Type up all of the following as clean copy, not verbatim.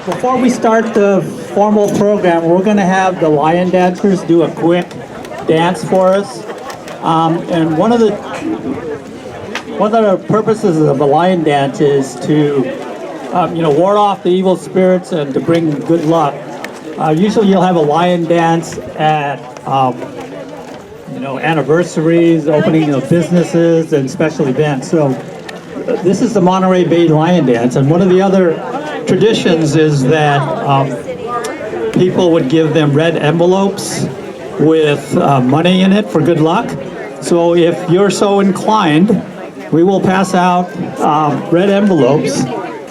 Before we start the formal program, we're going to have the lion dancers do a quick dance for us. And one of the purposes of a lion dance is to, ward off the evil spirits and to bring good luck. Usually you'll have a lion dance at, anniversaries, opening of businesses, and special events. So this is the Monterey Bay Lion Dance, and one of the other traditions is that people would give them red envelopes with money in it for good luck. So if you're so inclined, we will pass out red envelopes,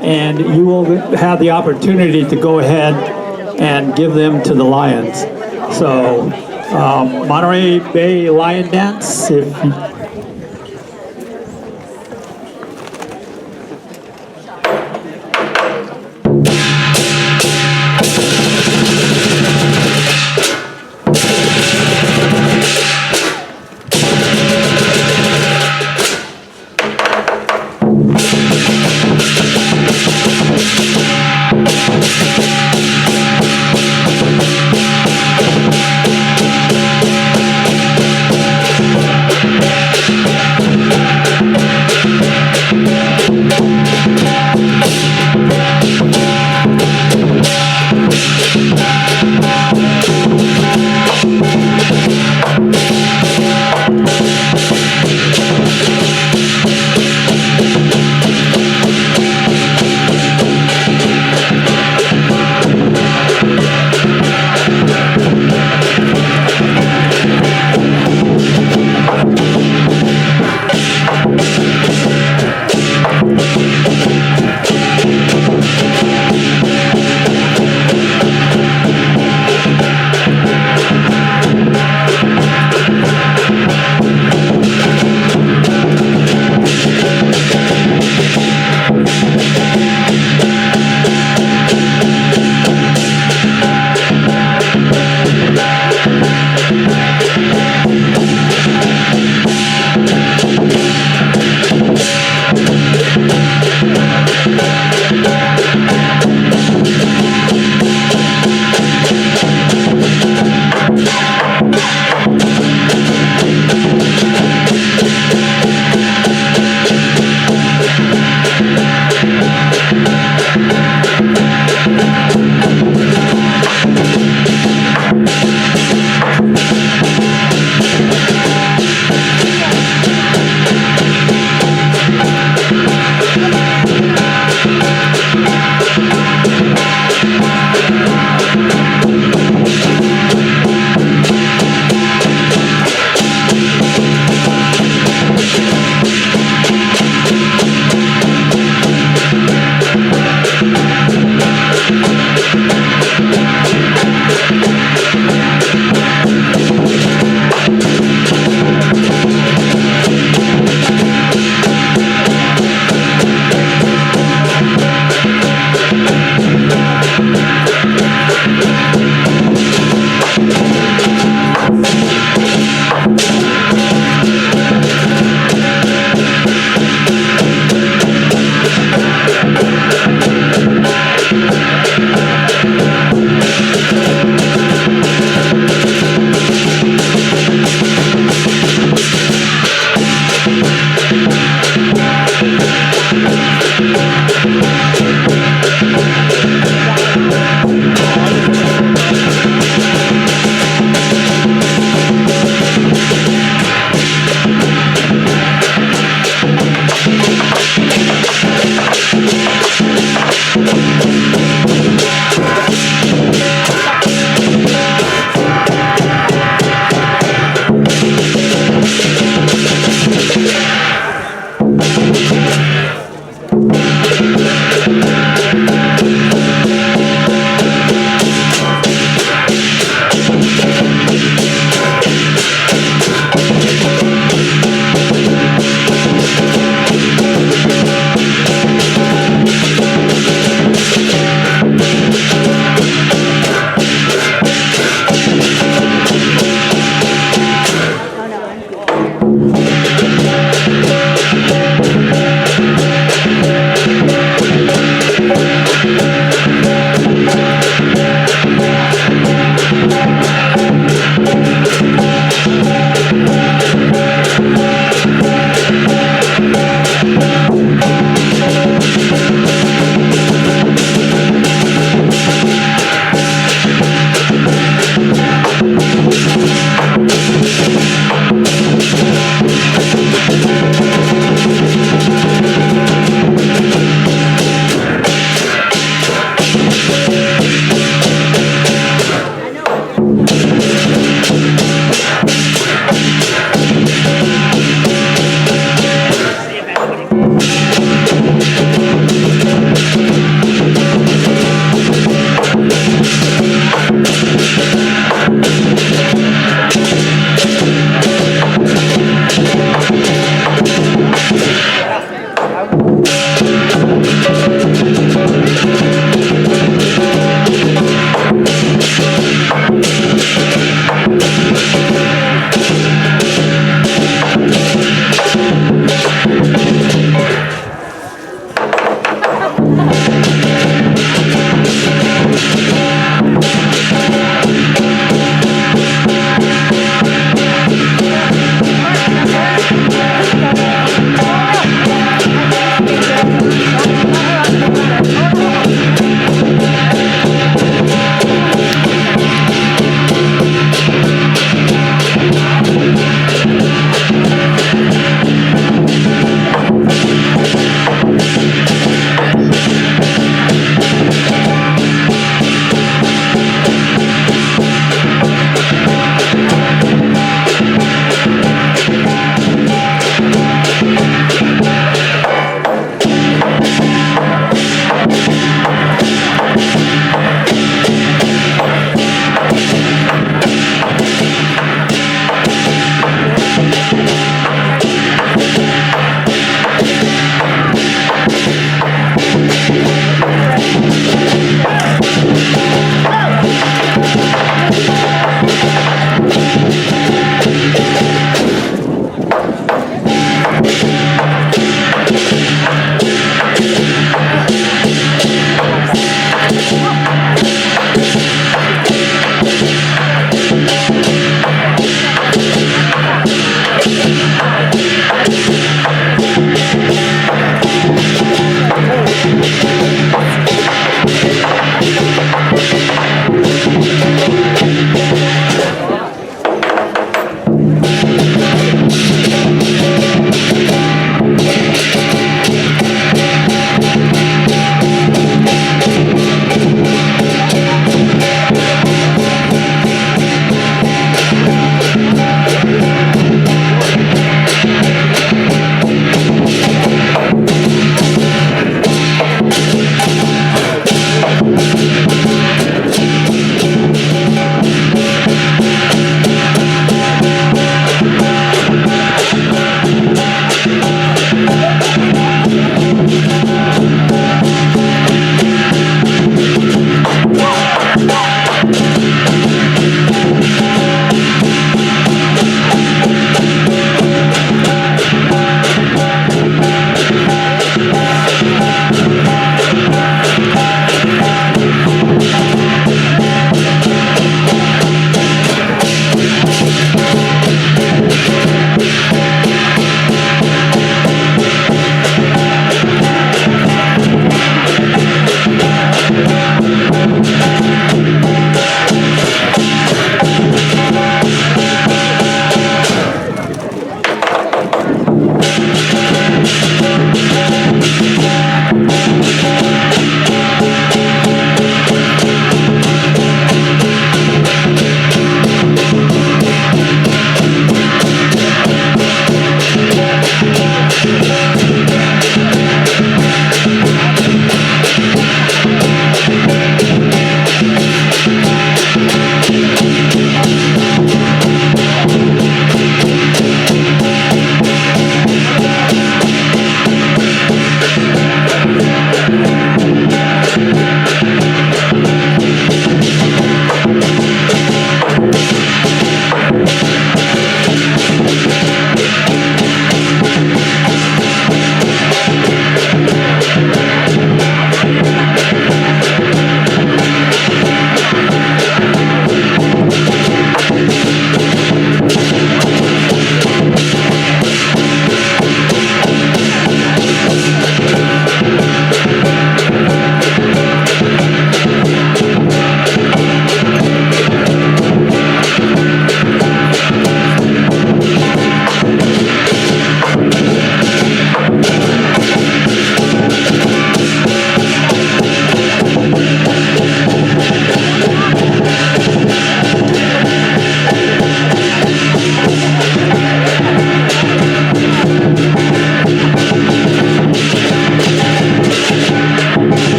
and you will have the opportunity to go ahead and give them to the lions. So Monterey Bay Lion Dance, if you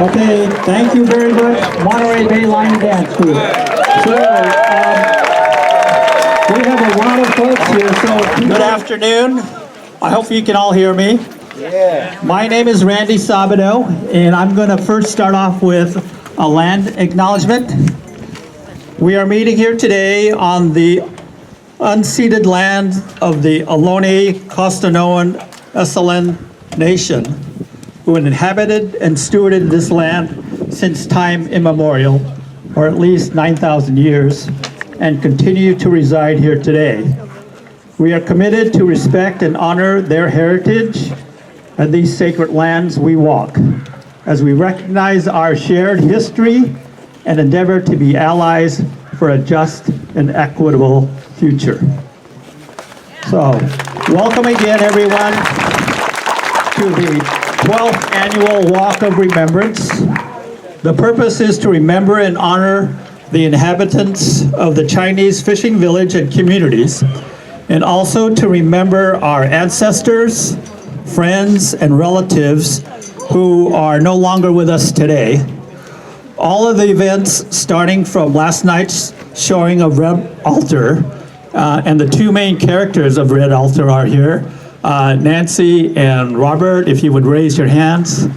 Okay, thank you very much, Monterey Bay Line Dance Group. So, we have a lot of folks here, so good afternoon. I hope you can all hear me. Yeah. My name is Gerry Low-Sabado, and I'm going to first start off with a land acknowledgement. We are meeting here today on the unceded land of the Ohlone Costanoan Esselen Nation, who inhabited and stewarded this land since time immemorial, or at least 9,000 years, and continue to reside here today. We are committed to respect and honor their heritage and these sacred lands we walk, as we recognize our shared history and endeavor to be allies for a just and equitable future. So, welcome again, everyone, to the 12th Annual Walk of Remembrance. The purpose is to remember and honor the inhabitants of the Chinese fishing village and communities and also to remember our ancestors, friends, and relatives who are no longer with us today. All of the events, starting from last night's showing of Red Altar, and the two main characters of Red Altar are here, Nancy and Robert, if you would raise your hands.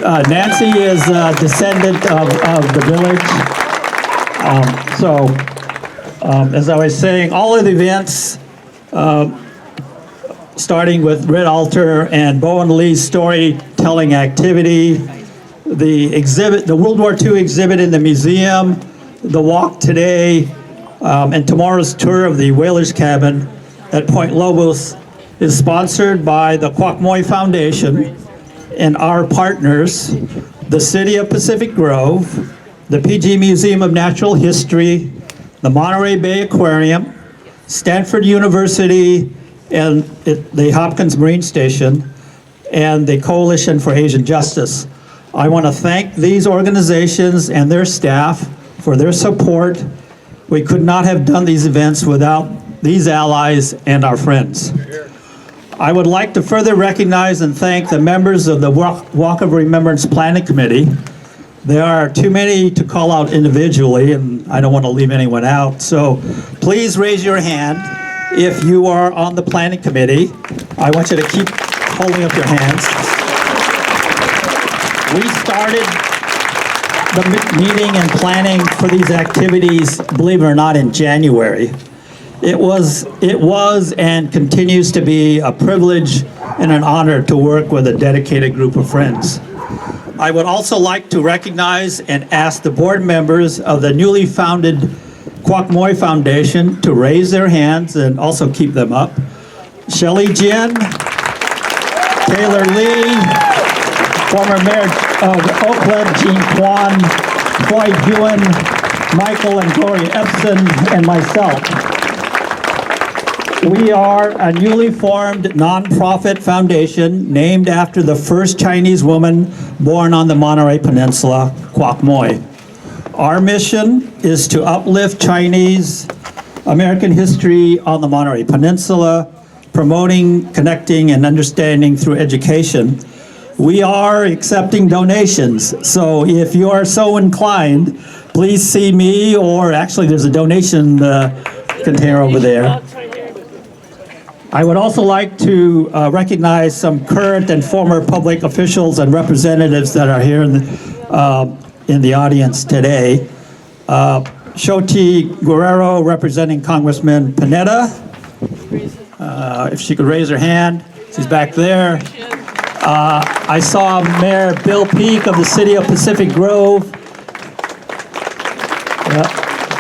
Nancy is a descendant of the village. As I was saying, all of the events, starting with Red Altar and Bo and Lee's storytelling activity, the exhibit, the World War II exhibit in the museum, the walk today, and tomorrow's tour of the Whalers Cabin at Point Lobos is sponsored by the Quock Foundation and our partners, the City of Pacific Grove, the PG Museum of Natural History, the Monterey Bay Aquarium, Stanford University, and the Hopkins Marine Station, and the Coalition for Asian Justice. I want to thank these organizations and their staff for their support. We could not have done these events without these allies and our friends. I would like to further recognize and thank the members of the Walk of Remembrance Planning Committee. There are too many to call out individually, and I don't want to leave anyone out. So please raise your hand if you are on the planning committee. I want you to keep holding up your hands. We started the meeting and planning for these activities, believe it or not, in January. It was and continues to be a privilege and an honor to work with a dedicated group of friends. I would also like to recognize and ask the board members of the newly founded Quock Foundation to raise their hands and also keep them up. Shelley Jin, Taylor Lee, former Mayor of Oakland, Jean Kwan, Floyd Ewan, Michael and Gloria Epson, and myself. We are a newly formed nonprofit foundation named after the first Chinese woman born on the Monterey Peninsula, Quock Moi. Our mission is to uplift Chinese American history on the Monterey Peninsula, promoting, connecting, and understanding through education. We are accepting donations, so if you are so inclined, please see me, or actually there's a donation container over there. I would also like to recognize some current and former public officials and representatives that are here in the audience today. Shoti Guerrero, representing Congressman Panetta. If she could raise her hand, she's back there. I saw Mayor Bill Peake of the City of Pacific Grove.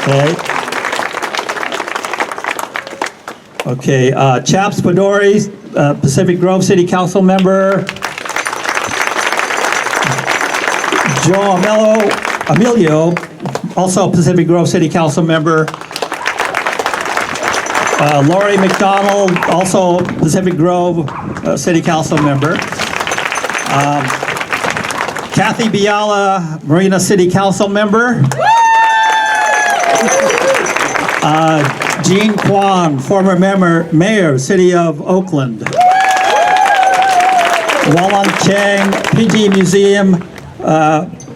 Okay. Okay, Chaps Padori, Pacific Grove City Council member. Joe Emilio, also Pacific Grove City Council member. Lori McDonald, also Pacific Grove City Council member. Kathy Biala, Marina City Council member. Jean Kwan, former mayor, City of Oakland. Wallan Chang, PG Museum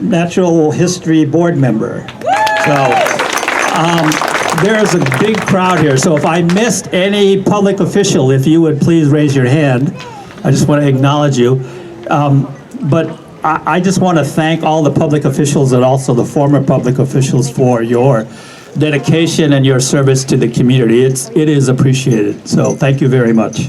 Natural History Board member. So there's a big crowd here. So if I missed any public official, if you would please raise your hand. I just want to acknowledge you. But I just want to thank all the public officials and also the former public officials for your dedication and your service to the community. It is appreciated. So thank you very much.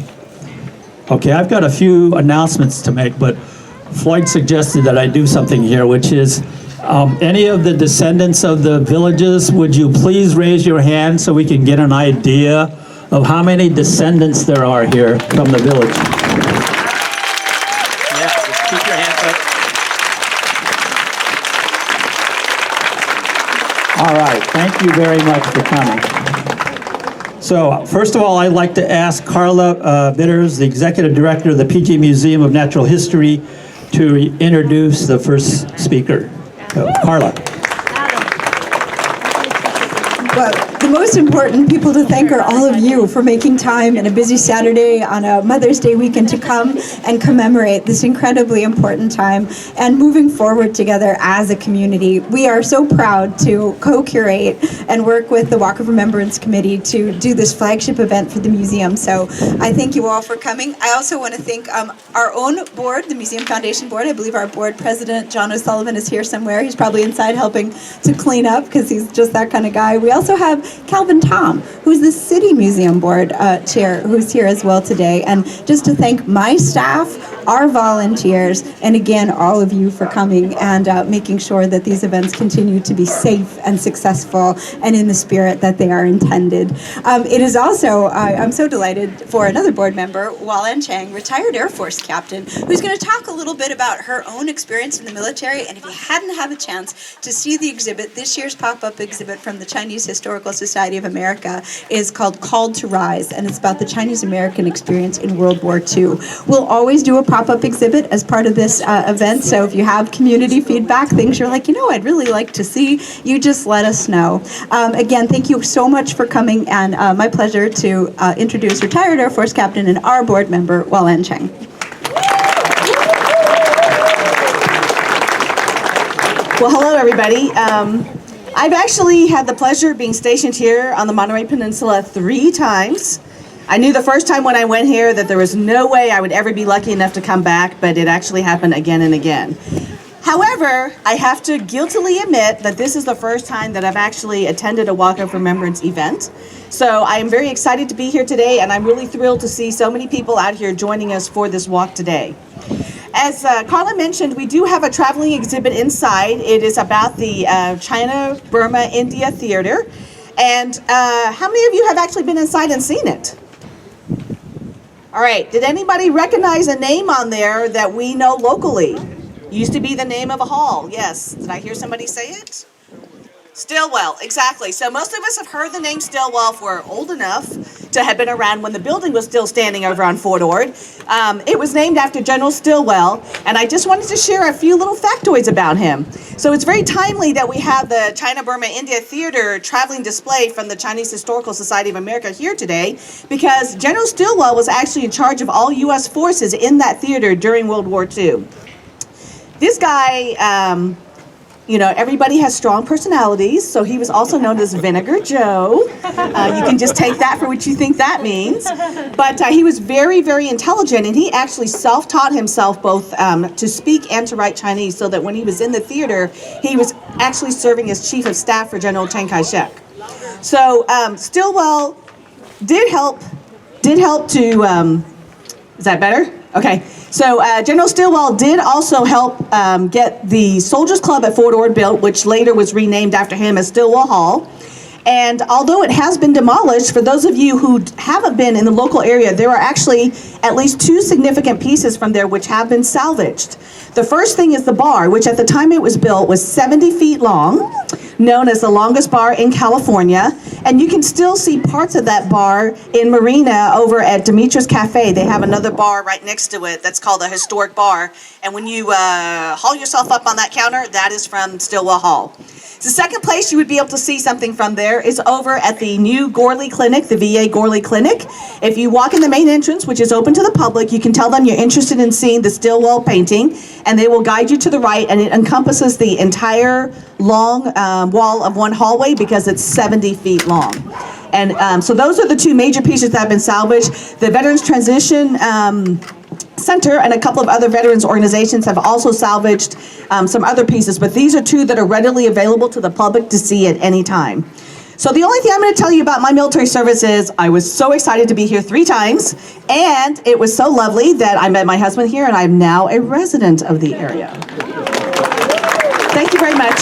Okay, I've got a few announcements to make, but Floyd suggested that I do something here, which is any of the descendants of the villages, would you please raise your hand so we can get an idea of how many descendants there are here from the village? Yeah, just keep your hands up. All right, thank you very much for coming. So, first of all, I'd like to ask Carla Bitters, the Executive Director of the PG Museum of Natural History, to introduce the first speaker. So, Carla. Well, the most important people to thank are all of you for making time in a busy Saturday on a Mother's Day weekend to come and commemorate this incredibly important time and moving forward together as a community. We are so proud to co-curate and work with the Walk of Remembrance Committee to do this flagship event for the museum. So I thank you all for coming. I also want to thank our own board, the Museum Foundation Board. I believe our board president, John O'Sullivan, is here somewhere. He's probably inside helping to clean up because he's just that kind of guy. We also have Calvin Tom, who's the City Museum Board chair, who's here as well today. And just to thank my staff, our volunteers, and again, all of you for coming and making sure that these events continue to be safe and successful and in the spirit that they are intended. It is also, I'm so delighted for another board member, Wallen Chang, retired Air Force captain, who's going to talk a little bit about her own experience in the military. And if you hadn't had a chance to see the exhibit, this year's pop-up exhibit from the Chinese Historical Society of America is called Called to Rise, and it's about the Chinese-American experience in World War II. We'll always do a pop-up exhibit as part of this event, so if you have community feedback, things you're like, I'd really like to see, you just let us know. Again, thank you so much for coming, and my pleasure to introduce retired Air Force Captain and our board member, Wallen Chang. Well, hello, everybody. I've actually had the pleasure of being stationed here on the Monterey Peninsula 3 times. I knew the first time when I went here that there was no way I would ever be lucky enough to come back, but it actually happened again and again. However, I have to guiltily admit that this is the first time that I've actually attended a Walk of Remembrance event. So I am very excited to be here today, and I'm really thrilled to see so many people out here joining us for this walk today. As Carla mentioned, we do have a traveling exhibit inside. It is about the China, Burma, India theater. And how many of you have actually been inside and seen it? All right, did anybody recognize a name on there that we know locally? Used to be the name of a hall, yes. Did I hear somebody say it? Stillwell, exactly. So most of us have heard the name Stillwell if we're old enough to have been around when the building was still standing over on Fort Ord. It was named after General Stillwell, and I just wanted to share a few little factoids about him. So it's very timely that we have the China, Burma, India Theater traveling display from the Chinese Historical Society of America here today, because General Stillwell was actually in charge of all U.S. forces in that theater during World War II. This guy, everybody has strong personalities, so he was also known as Vinegar Joe. You can just take that for what you think that means. But he was very, very intelligent, and he actually self-taught himself both to speak and to write Chinese, so that when he was in the theater, he was actually serving as chief of staff for General Chiang Kai-shek. So Stillwell did help to, is that better? Okay. So General Stillwell did also help get the Soldiers Club at Fort Ord built, which later was renamed after him as Stillwell Hall. And although it has been demolished, for those of you who haven't been in the local area, there are actually at least 2 significant pieces from there which have been salvaged. The first thing is the bar, which at the time it was built was 70 feet long, known as the longest bar in California. And you can still see parts of that bar in Marina over at Demetra's Cafe. They have another bar right next to it that's called a historic bar. And when you haul yourself up on that counter, that is from Stillwell Hall. The second place you would be able to see something from there is over at the new Gorley Clinic, the VA Gorley Clinic. If you walk in the main entrance, which is open to the public, you can tell them you're interested in seeing the Stillwell painting, and they will guide you to the right, and it encompasses the entire long wall of one hallway because it's 70 feet long. And so those are the 2 major pieces that have been salvaged. The Veterans Transition Center and a couple of other veterans organizations have also salvaged some other pieces, but these are 2 that are readily available to the public to see at any time. So the only thing I'm going to tell you about my military service is I was so excited to be here 3 times, and it was so lovely that I met my husband here, and I'm now a resident of the area. Thank you very much.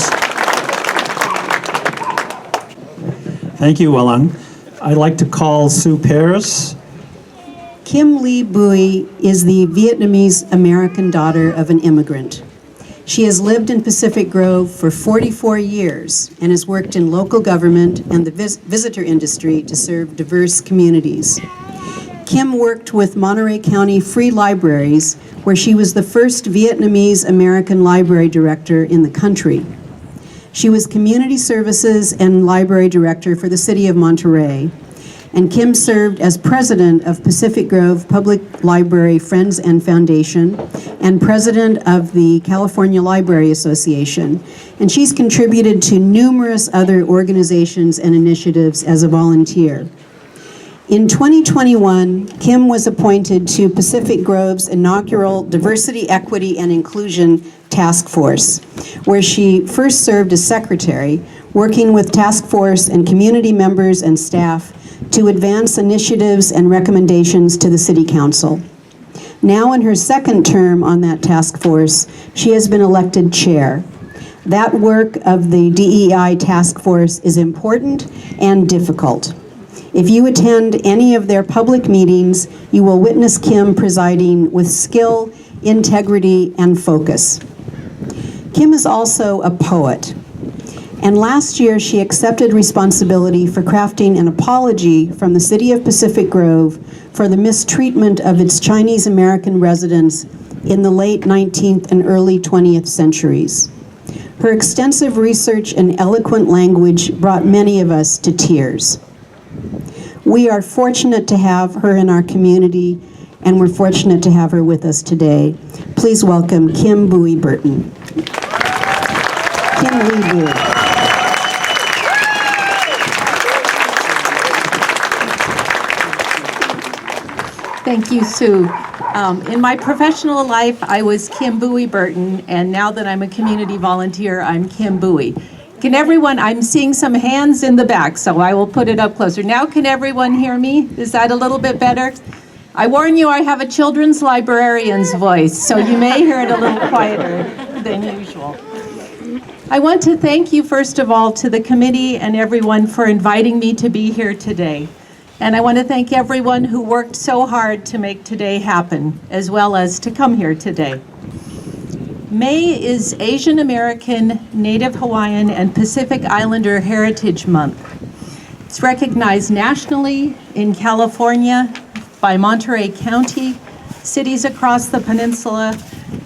Thank you, Wallen. I'd like to call Sue Pears. Kim Lee Bui is the Vietnamese-American daughter of an immigrant. She has lived in Pacific Grove for 44 years and has worked in local government and the visitor industry to serve diverse communities. Kim worked with Monterey County Free Libraries, where she was the first Vietnamese-American library director in the country. She was Community Services and Library Director for the City of Monterey. And Kim served as president of Pacific Grove Public Library Friends and Foundation and president of the California Library Association. And she's contributed to numerous other organizations and initiatives as a volunteer. In 2021, Kim was appointed to Pacific Grove's inaugural Diversity, Equity, and Inclusion Task Force, where she first served as secretary, working with task force and community members and staff to advance initiatives and recommendations to the City Council. Now in her second term on that task force, she has been elected chair. That work of the DEI task force is important and difficult. If you attend any of their public meetings, you will witness Kim presiding with skill, integrity, and focus. Kim is also a poet. And last year, she accepted responsibility for crafting an apology from the City of Pacific Grove for the mistreatment of its Chinese American residents in the late 19th and early 20th centuries. Her extensive research and eloquent language brought many of us to tears. We are fortunate to have her in our community, and we're fortunate to have her with us today. Please welcome Kim Bowie Burton. Kim Lee Bowie. Thank you, Sue. In my professional life, I was Kim Bowie Burton, and now that I'm a community volunteer, I'm Kim Bowie. Can everyone, I'm seeing some hands in the back, so I will put it up closer. Now can everyone hear me? Is that a little bit better? I warn you, I have a children's librarian's voice, so you may hear it a little quieter than usual. I want to thank you, first of all, to the committee and everyone for inviting me to be here today. And I want to thank everyone who worked so hard to make today happen, as well as to come here today. May is Asian American, Native Hawaiian, and Pacific Islander Heritage Month. It's recognized nationally in California by Monterey County, cities across the peninsula,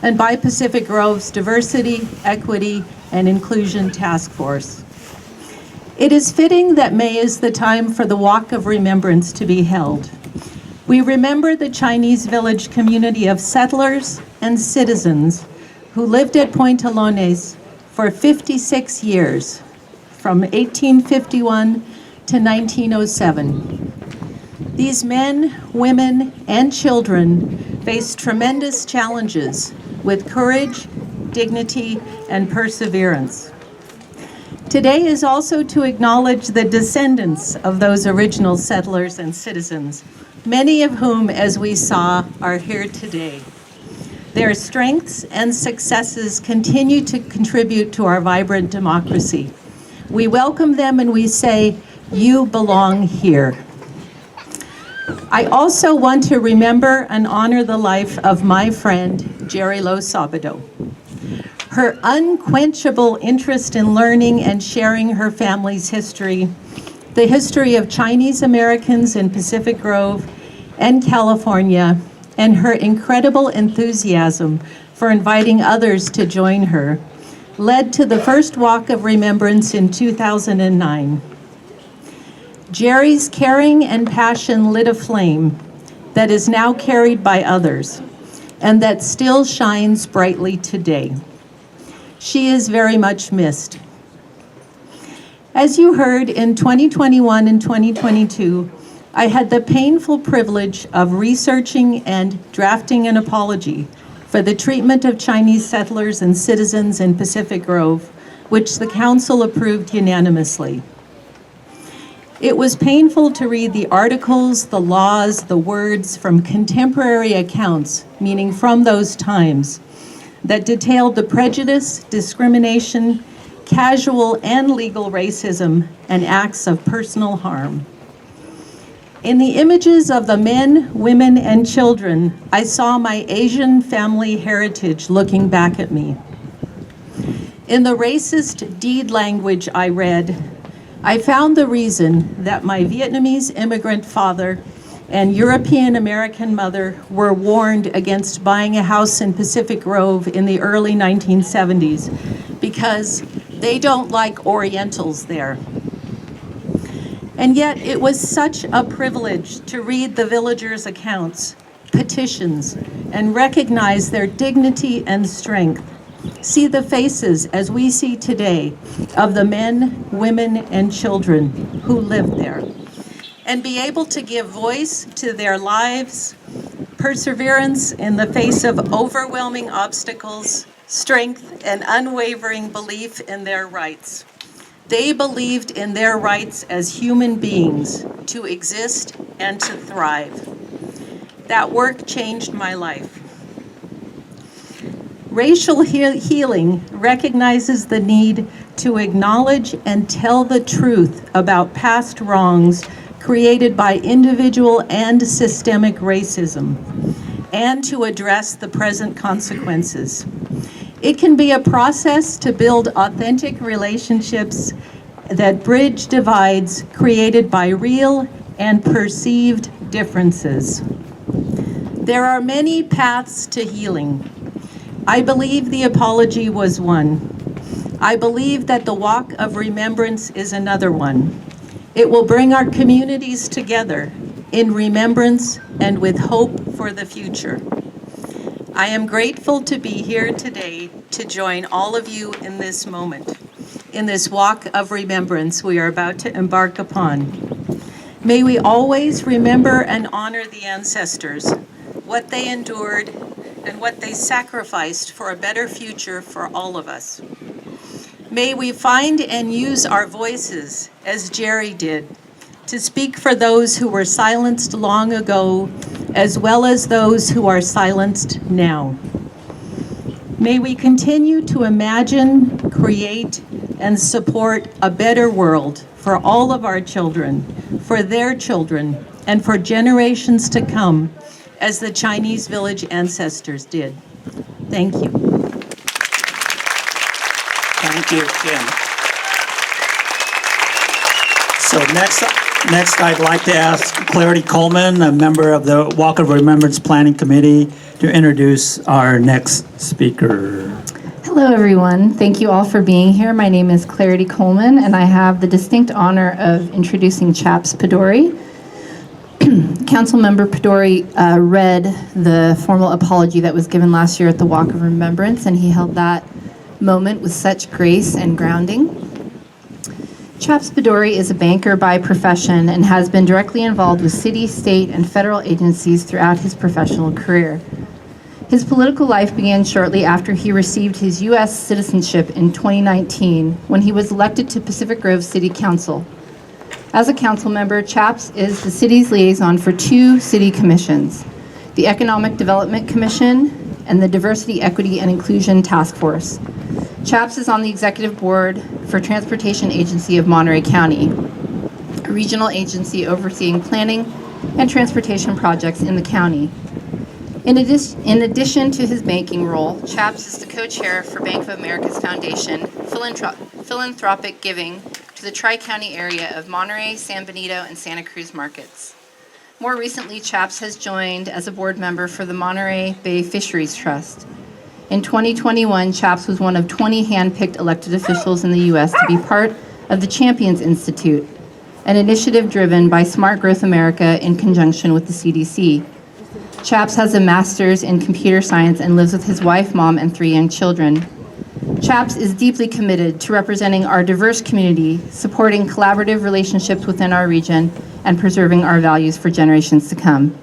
and by Pacific Grove's Diversity, Equity, and Inclusion Task Force. It is fitting that May is the time for the Walk of Remembrance to be held. We remember the Chinese village community of settlers and citizens who lived at Point Alones for 56 years, from 1851 to 1907. These men, women, and children faced tremendous challenges with courage, dignity, and perseverance. Today is also to acknowledge the descendants of those original settlers and citizens, many of whom, as we saw, are here today. Their strengths and successes continue to contribute to our vibrant democracy. We welcome them and we say, you belong here. I also want to remember and honor the life of my friend, Gerry Low-Sabado. Her unquenchable interest in learning and sharing her family's history, the history of Chinese Americans in Pacific Grove and California, and her incredible enthusiasm for inviting others to join her, led to the first Walk of Remembrance in 2009. Gerry's caring and passion lit a flame that is now carried by others, and that still shines brightly today. She is very much missed. As you heard, in 2021 and 2022, I had the painful privilege of researching and drafting an apology for the treatment of Chinese settlers and citizens in Pacific Grove, which the Council approved unanimously. It was painful to read the articles, the laws, the words from contemporary accounts, meaning from those times, that detailed the prejudice, discrimination, casual and legal racism, and acts of personal harm. In the images of the men, women, and children, I saw my Asian family heritage looking back at me. In the racist deed language I read, I found the reason that my Vietnamese immigrant father and European American mother were warned against buying a house in Pacific Grove in the early 1970s because They don't like Orientals there. And yet it was such a privilege to read the villagers' accounts, petitions, and recognize their dignity and strength. See the faces, as we see today, of the men, women, and children who lived there. And be able to give voice to their lives, perseverance in the face of overwhelming obstacles, strength, and unwavering belief in their rights. They believed in their rights as human beings to exist and to thrive. That work changed my life. Racial healing recognizes the need to acknowledge and tell the truth about past wrongs created by individual and systemic racism, and to address the present consequences. It can be a process to build authentic relationships that bridge divides created by real and perceived differences. There are many paths to healing. I believe the apology was one. I believe that the walk of remembrance is another one. It will bring our communities together in remembrance and with hope for the future. I am grateful to be here today to join all of you in this moment, in this walk of remembrance we are about to embark upon. May we always remember and honor the ancestors, what they endured, and what they sacrificed for a better future for all of us. May we find and use our voices, as Gerry did, to speak for those who were silenced long ago, as well as those who are silenced now. May we continue to imagine, create, and support a better world for all of our children, for their children, and for generations to come, as the Chinese village ancestors did. Thank you. Thank you, Kim. So next I'd like to ask Clarity Coleman, a member of the Walk of Remembrance Planning Committee, to introduce our next speaker. Hello, everyone. Thank you all for being here. My name is Clarity Coleman, and I have the distinct honor of introducing Chaps Pedori. Councilmember Pedori read the formal apology that was given last year at the Walk of Remembrance, and he held that moment with such grace and grounding. Chaps Pedori is a banker by profession and has been directly involved with city, state, and federal agencies throughout his professional career. His political life began shortly after he received his U.S. citizenship in 2019 when he was elected to Pacific Grove City Council. As a council member, Chaps is the city's liaison for two city commissions, the Economic Development Commission and the Diversity, Equity, and Inclusion Task Force. Chaps is on the executive board for Transportation Agency of Monterey County, a regional agency overseeing planning and transportation projects in the county. In addition to his banking role, Chaps is the co-chair for Bank of America's Foundation Philanthropic Giving to the Tri-County area of Monterey, San Benito, and Santa Cruz markets. More recently, Chaps has joined as a board member for the Monterey Bay Fisheries Trust. In 2021, Chaps was one of 20 hand-picked elected officials in the U.S. to be part of the Champions Institute, an initiative driven by Smart Growth America in conjunction with the CDC. Chaps has a master's in computer science and lives with his wife, mom, and 3 young children. Chaps is deeply committed to representing our diverse community, supporting collaborative relationships within our region, and preserving our values for generations to come.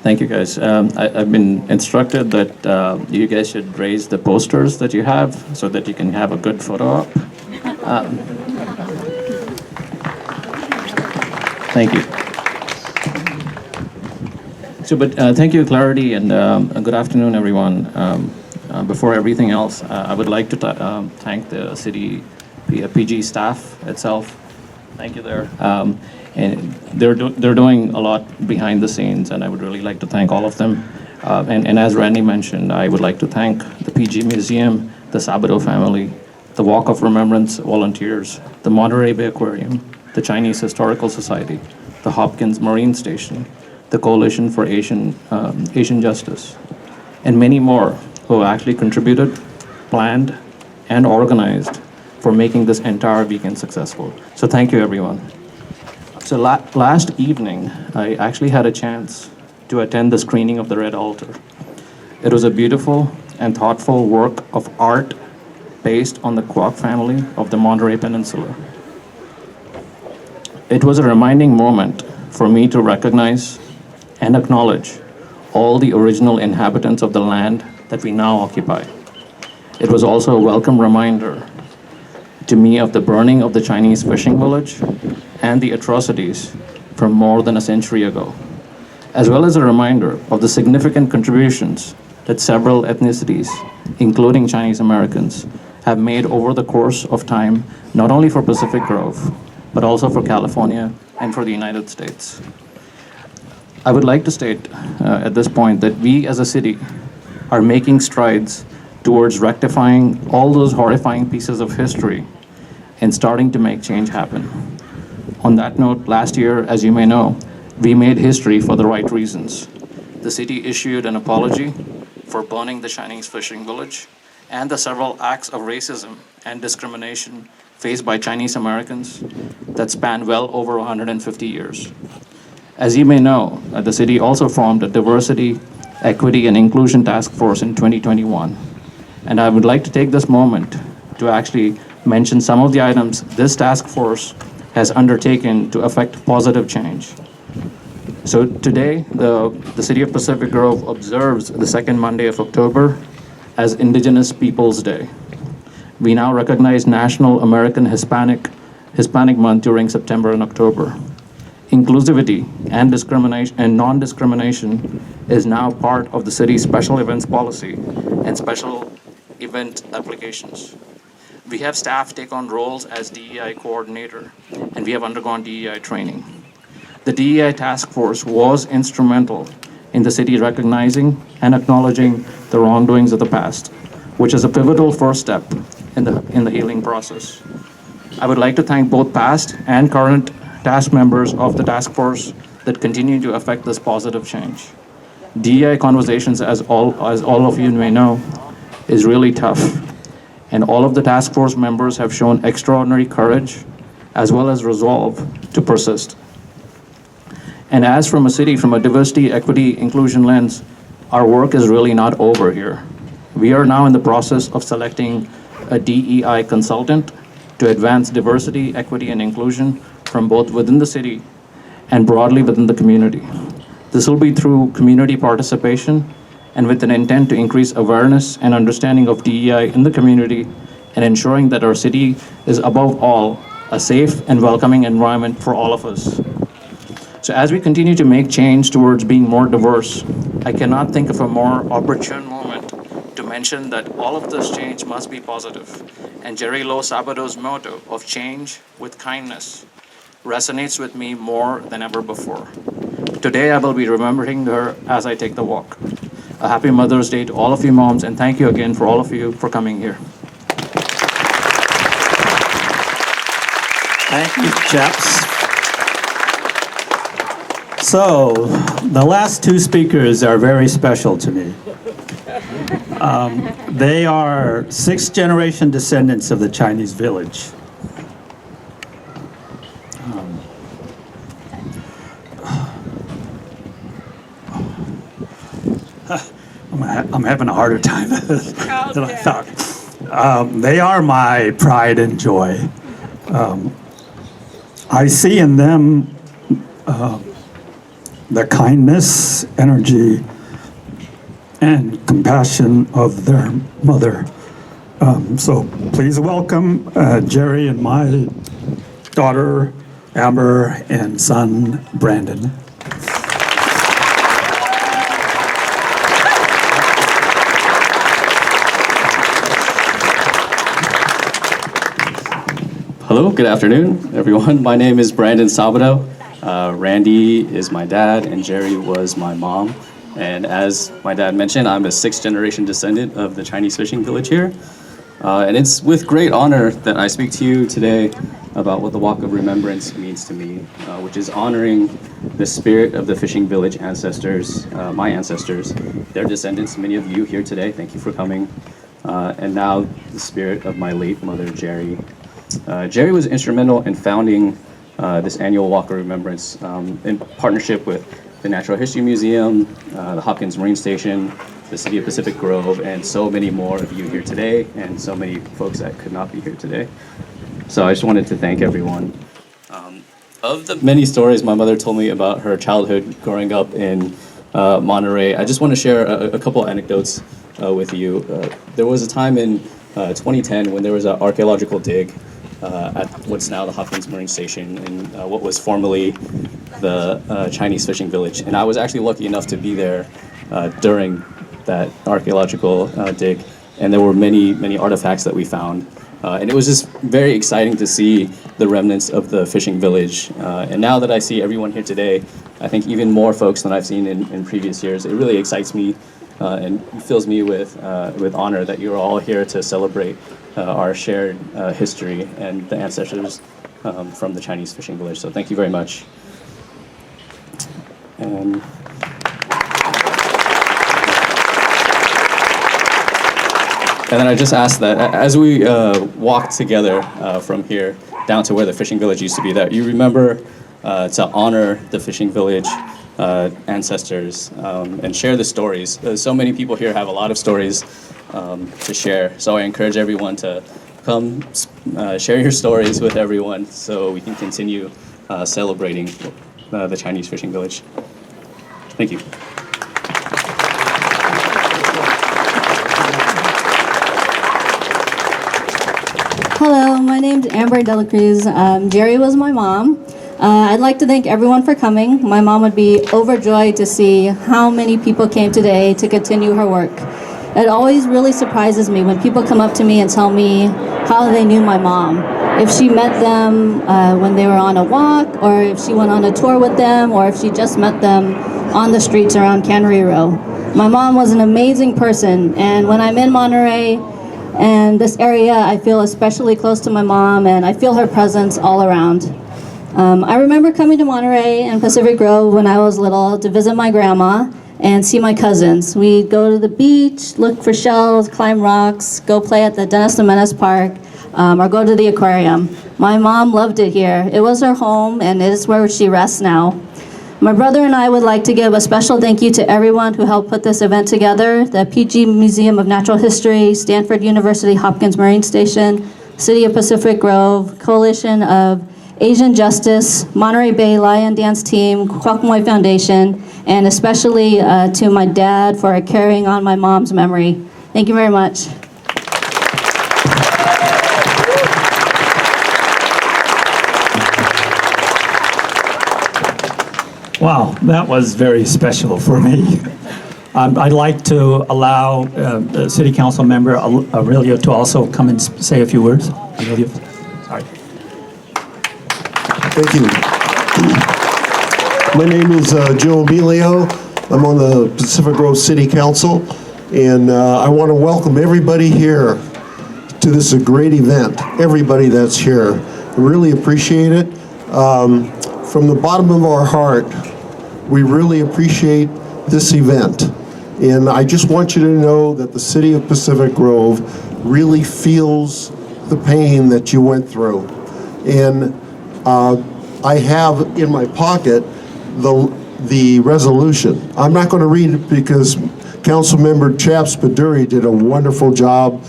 Thank you, guys. I've been instructed that you guys should raise the posters that you have so that you can have a good photo op. Thank you. Thank you, Clarity, and good afternoon, everyone. Before everything else, I would like to thank the city PG staff itself. Thank you there. And they're doing a lot behind the scenes, and I would really like to thank all of them. And as Randy mentioned, I would like to thank the PG Museum, the Sabado family, the Walk of Remembrance volunteers, the Monterey Bay Aquarium, the Chinese Historical Society, the Hopkins Marine Station, the Coalition for Asian Justice, and many more who actually contributed, planned, and organized for making this entire weekend successful. So thank you, everyone. So last evening, I actually had a chance to attend the screening of the Red Altar. It was a beautiful and thoughtful work of art based on the Quock family of the Monterey Peninsula. It was a reminding moment for me to recognize and acknowledge all the original inhabitants of the land that we now occupy. It was also a welcome reminder to me of the burning of the Chinese fishing village and the atrocities from more than a century ago, as well as a reminder of the significant contributions that several ethnicities, including Chinese Americans, have made over the course of time, not only for Pacific Grove, but also for California and for the United States. I would like to state at this point that we as a city are making strides towards rectifying all those horrifying pieces of history and starting to make change happen. On that note, last year, as you may know, we made history for the right reasons. The city issued an apology for burning the Chinese fishing village and the several acts of racism and discrimination faced by Chinese Americans that span well over 150 years. As you may know, the city also formed a diversity, equity, and inclusion task force in 2021. And I would like to take this moment to actually mention some of the items this task force has undertaken to affect positive change. So today, the City of Pacific Grove observes the second Monday of October as Indigenous Peoples Day. We now recognize National American Hispanic Month during September and October. Inclusivity and discrimination and non-discrimination is now part of the city's special events policy and special event applications. We have staff take on roles as DEI coordinator, and we have undergone DEI training. The DEI task force was instrumental in the city recognizing and acknowledging the wrongdoings of the past, which is a pivotal first step in the healing process. I would like to thank both past and current task members of the task force that continue to affect this positive change. DEI conversations, as all of you may know, is really tough, and all of the task force members have shown extraordinary courage as well as resolve to persist. And as from a city, from a diversity, equity, inclusion lens, our work is really not over here. We are now in the process of selecting a DEI consultant to advance diversity, equity, and inclusion from both within the city and broadly within the community. This will be through community participation and with an intent to increase awareness and understanding of DEI in the community and ensuring that our city is above all a safe and welcoming environment for all of us. So as we continue to make change towards being more diverse, I cannot think of a more opportune moment to mention that all of this change must be positive. And Gerry Low-Sabado's motto of change with kindness resonates with me more than ever before. Today I will be remembering her as I take the walk. A happy Mother's Day to all of you moms, and thank you again for all of you for coming here. Thank you, chaps. So, the last two speakers are very special to me. They are sixth-generation descendants of the Chinese village. I'm having a harder time than I thought. They are my pride and joy. I see in them the kindness, energy, and compassion of their mother. So please welcome Gerry and my daughter, Amber, and son, Brandon. Hello, good afternoon, everyone. My name is Brandon Sabado. Randy is my dad, and Gerry was my mom. And as my dad mentioned, I'm a sixth-generation descendant of the Chinese fishing village here. And it's with great honor that I speak to you today about what the Walk of Remembrance means to me, which is honoring the spirit of the fishing village ancestors, my ancestors, their descendants, many of you here today, thank you for coming, and now the spirit of my late mother, Gerry. Gerry was instrumental in founding this annual Walk of Remembrance in partnership with the Natural History Museum, the Hopkins Marine Station, the City of Pacific Grove, and so many more of you here today, and so many folks that could not be here today. So I just wanted to thank everyone. Of the many stories my mother told me about her childhood growing up in Monterey, I just want to share a couple anecdotes with you. There was a time in 2010 when there was an archaeological dig at what's now the Hopkins Marine Station in what was formerly the Chinese fishing village. And I was actually lucky enough to be there during that archaeological dig. And there were many, many artifacts that we found. And it was just very exciting to see the remnants of the fishing village. And now that I see everyone here today, I think even more folks than I've seen in previous years, it really excites me and fills me with honor that you're all here to celebrate our shared history and the ancestors from the Chinese fishing village. So thank you very much. And then I just ask that as we walk together from here down to where the fishing village used to be, that you remember to honor the fishing village ancestors and share the stories. So many people here have a lot of stories to share. So I encourage everyone to come share your stories with everyone so we can continue celebrating the Chinese fishing village. Thank you. Hello, my name's Amber Dela Cruz. Gerry was my mom. I'd like to thank everyone for coming. My mom would be overjoyed to see how many people came today to continue her work. It always really surprises me when people come up to me and tell me how they knew my mom. If she met them when they were on a walk, or if she went on a tour with them, or if she just met them on the streets around Cannery Row. My mom was an amazing person, and when I'm in Monterey and this area, I feel especially close to my mom, and I feel her presence all around. I remember coming to Monterey and Pacific Grove when I was little to visit my grandma and see my cousins. We'd go to the beach, look for shells, climb rocks, go play at the Dennis de Menace Park, or go to the aquarium. My mom loved it here. It was her home, and it is where she rests now. My brother and I would like to give a special thank you to everyone who helped put this event together: the PG Museum of Natural History, Stanford University Hopkins Marine Station, City of Pacific Grove, Coalition of Asian Justice, Monterey Bay Lion Dance Team, Quock Foundation, and especially to my dad for carrying on my mom's memory. Thank you very much. Wow, that was very special for me. I'd like to allow City Council Member Aurelio to also come and say a few words. Aurelio, sorry. Thank you. My name is Joe Emilio. I'm on the Pacific Grove City Council, and I want to welcome everybody here to this great event. Everybody that's here. I really appreciate it. From the bottom of our heart, we really appreciate this event. And I just want you to know that the City of Pacific Grove really feels the pain that you went through. And I have in my pocket the resolution. I'm not going to read it because Councilmember Chaps-Paduri did a wonderful job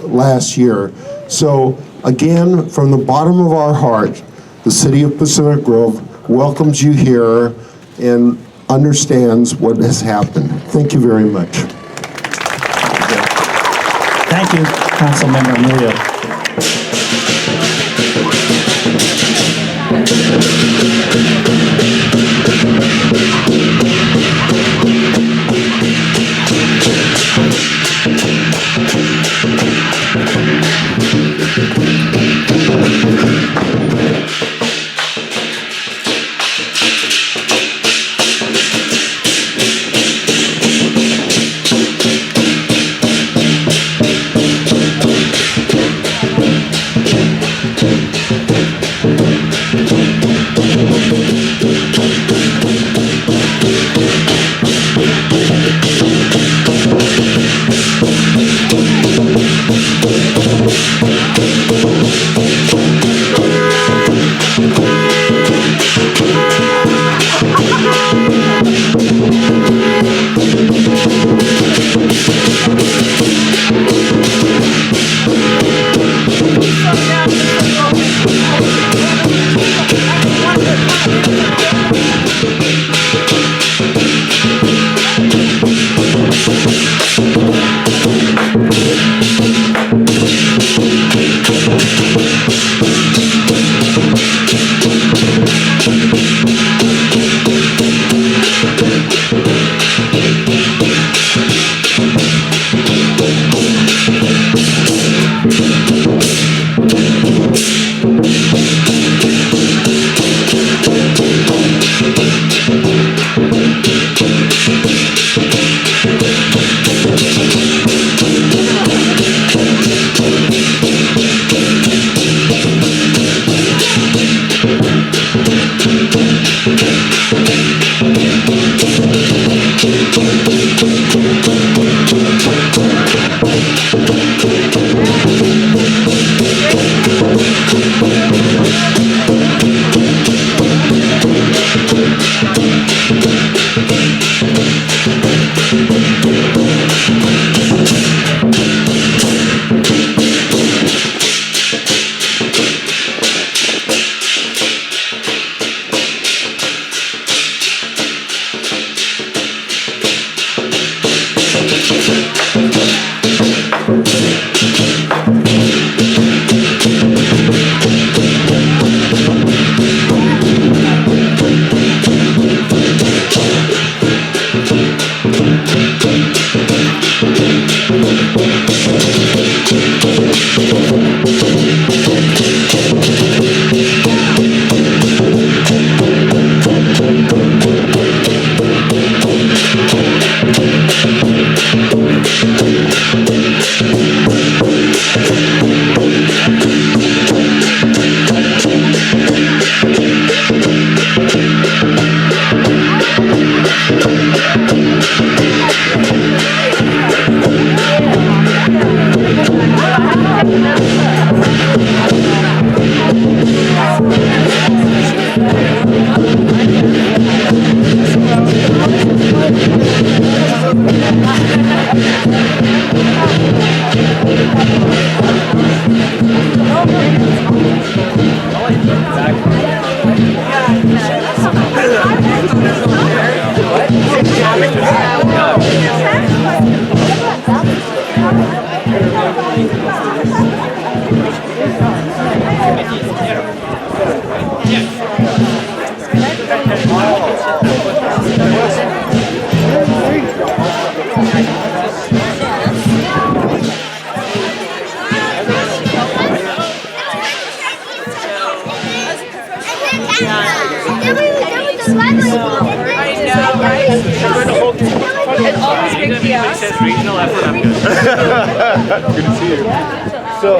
last year. So again, from the bottom of our heart, the City of Pacific Grove welcomes you here and understands what has happened. Thank you very much. Thank you, Councilmember Emilio. effort, I'm good. Good to see you. So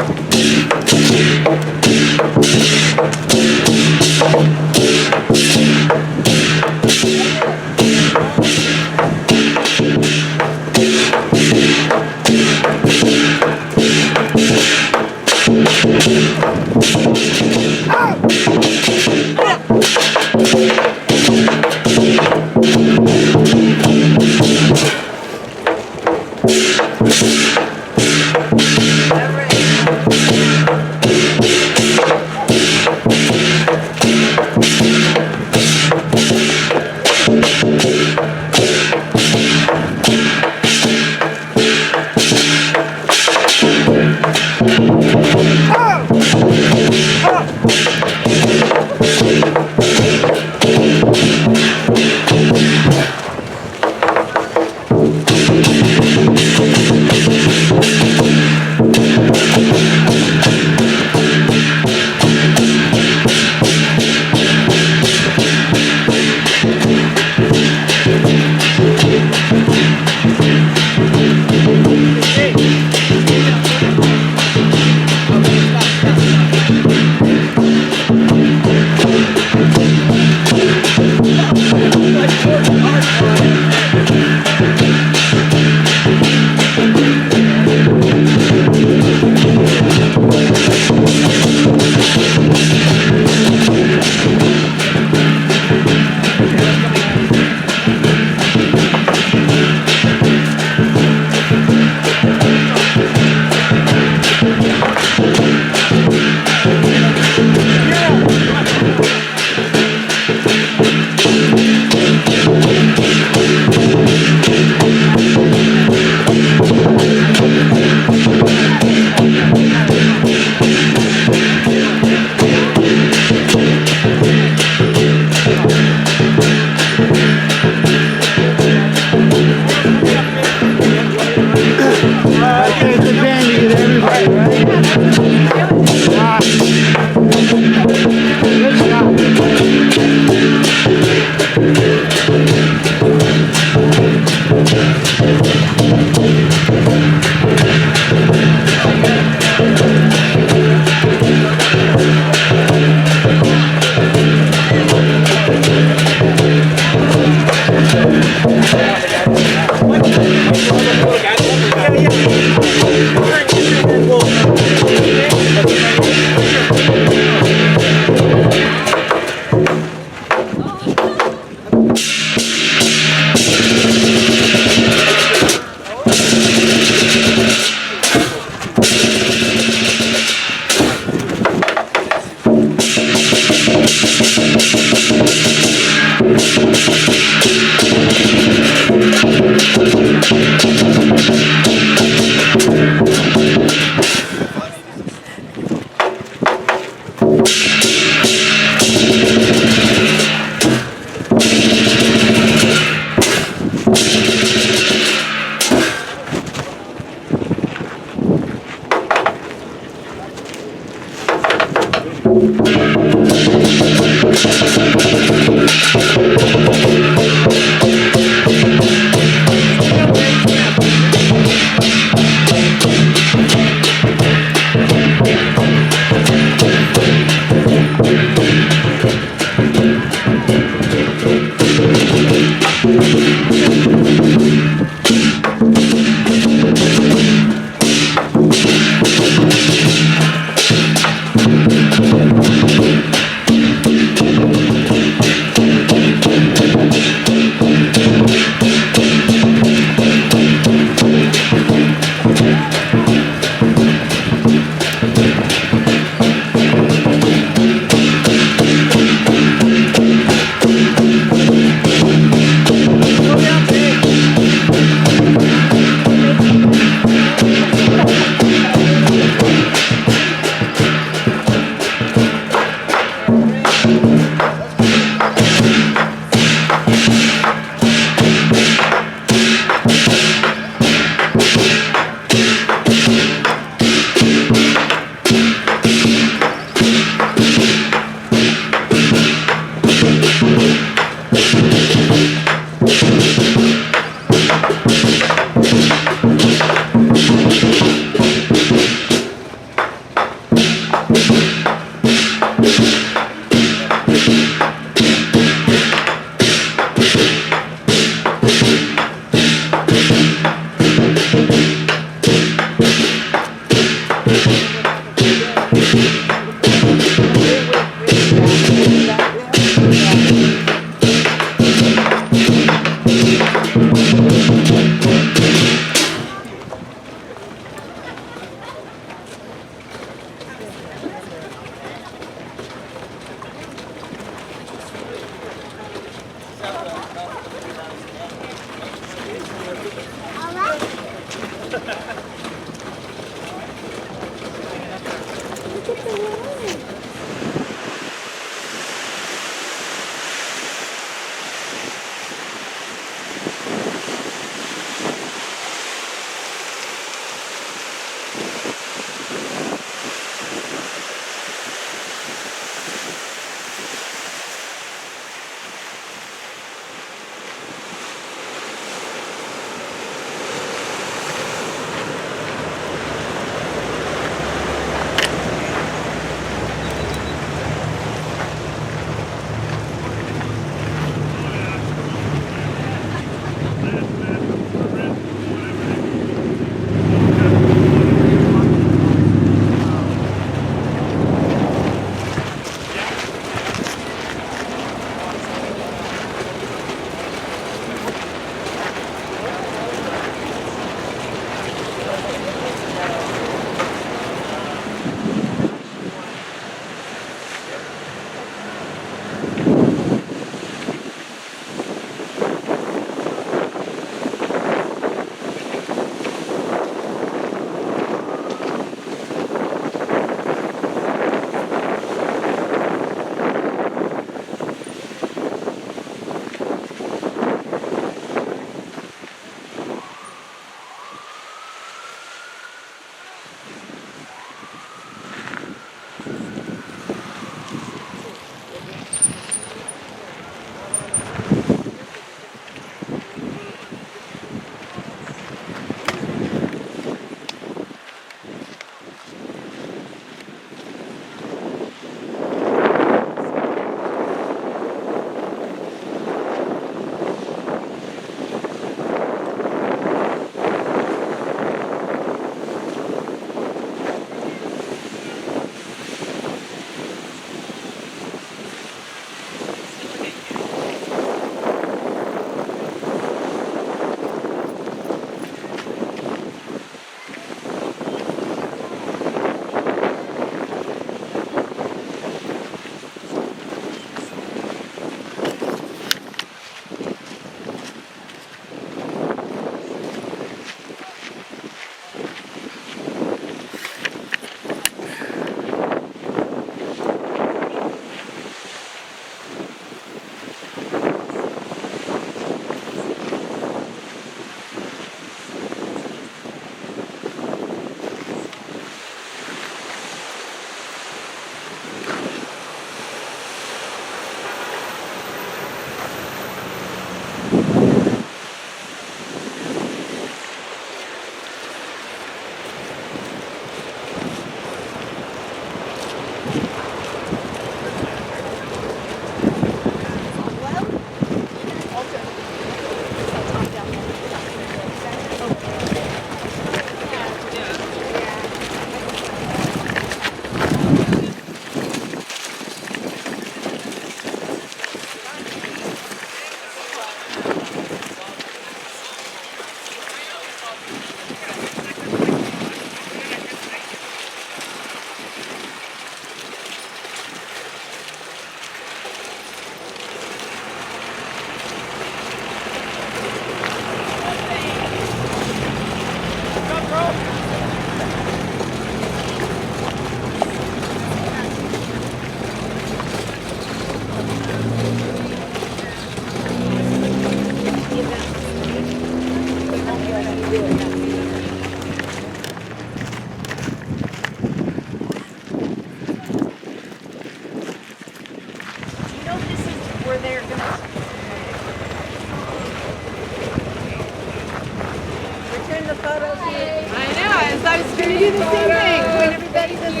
I know, I was going to do the same thing. Point everybody this way.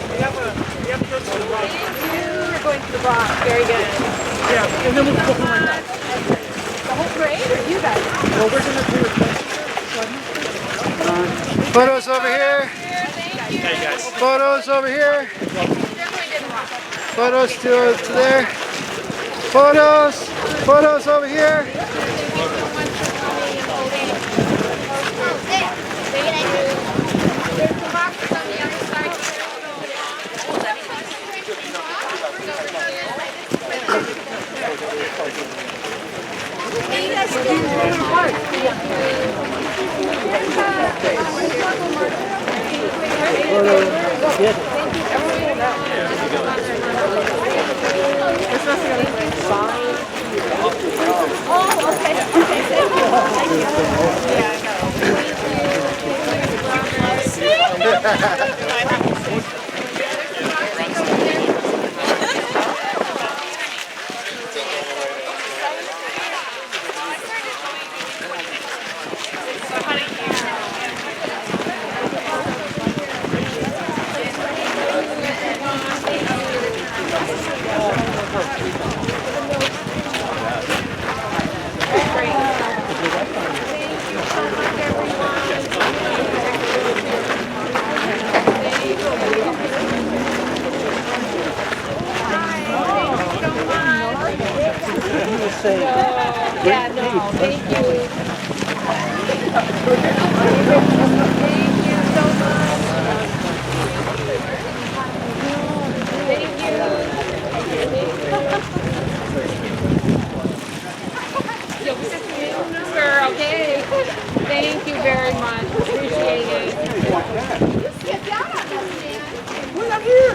We have to go to the right. We're going to the box. Very good. Yeah, and then we'll go from like that. The whole parade or you guys? Well, we're going to do it. Photos over here. Hey guys. Photos over here. Photos to there. Photos over here. Yeah, no, thank you. Thank you so much. Thank you. Sure, okay. Thank you very much. Appreciate it. Get down on us, man. We're not here.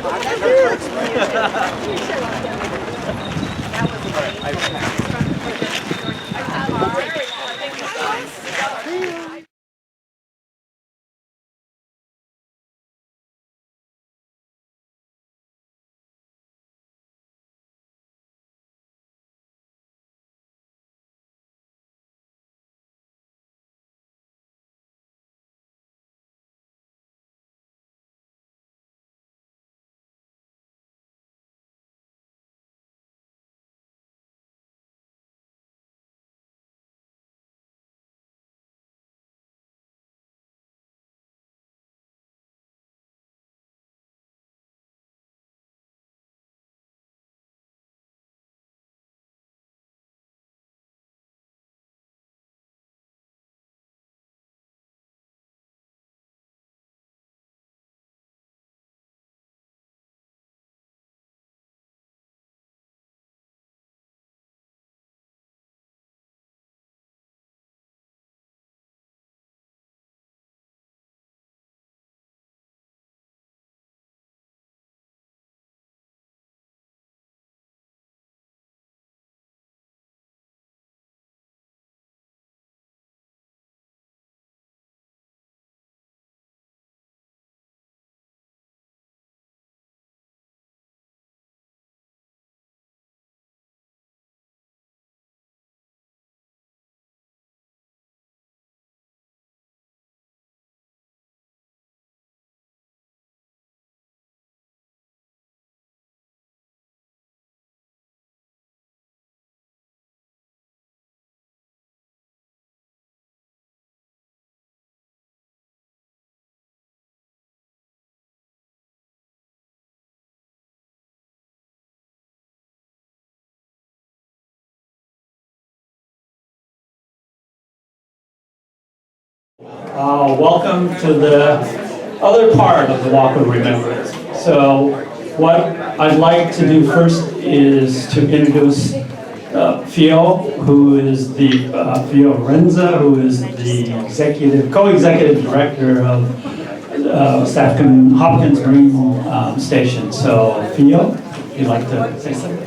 Welcome to the other part of the Walk of Remembrance. So what I'd like to do first is to introduce Fio, who is the Fio Renza, who is the co-executive director of Stanford Hopkins Marine Station. So Fio, if you'd like to say something.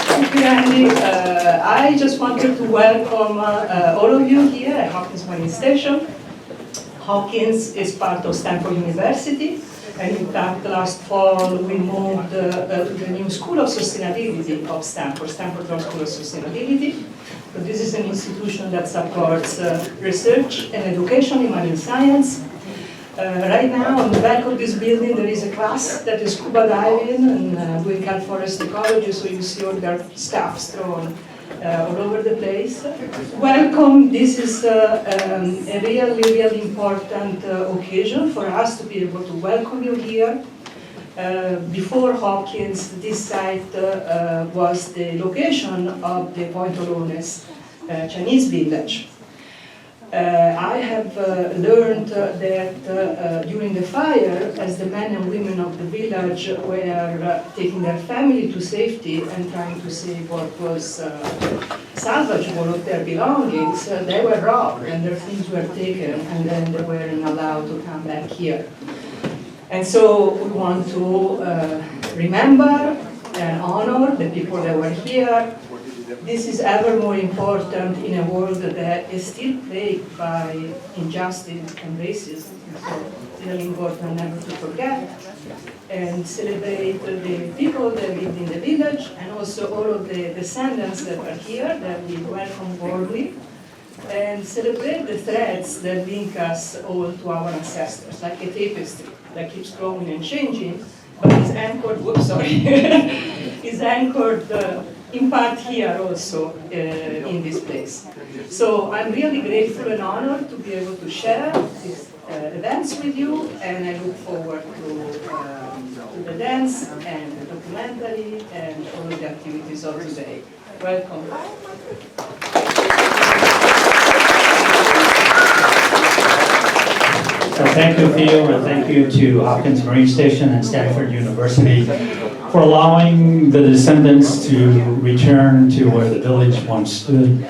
Thank you, Andy. I just wanted to welcome all of you here at Hopkins Marine Station. Hopkins is part of Stanford University, And in fact, last fall, we moved to the new School of Sustainability of Stanford, Stanford School of Sustainability. So this is an institution that supports research and education in marine science. Right now, on the back of this building, there is a class that is scuba diving and doing cat forest ecology, so you see all their stuff thrown all over the place. Welcome, this is a really important occasion for us to be able to welcome you here. Before Hopkins, this site was the location of the Point Olones Chinese village. I have learned that during the fire, as the men and women of the village were taking their family to safety and trying to save what was salvageable of their belongings, they were robbed and their things were taken, and then they weren't allowed to come back here. And so we want to remember and honor the people that were here. This is ever more important in a world that is still plagued by injustice and racism. So it's really important never to forget and celebrate the people that lived in the village and also all of the descendants that are here that we welcome warmly, and celebrate the threads that link us all to our ancestors, like a tapestry that keeps growing and changing, but is anchored, is anchored in part here also in this place. So I'm really grateful and honored to be able to share these events with you, and I look forward to the dance and the documentary and all of the activities of today. Welcome. So thank you, Theo, and thank you to Hopkins Marine Station and Stanford University for allowing the descendants to return to where the village once stood.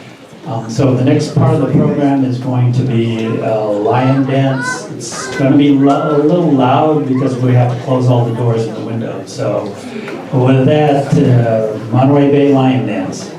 So the next part of the program is going to be a lion dance. It's going to be a little loud because we have to close all the doors and the windows. So with that, Monterey Bay Lion Dance.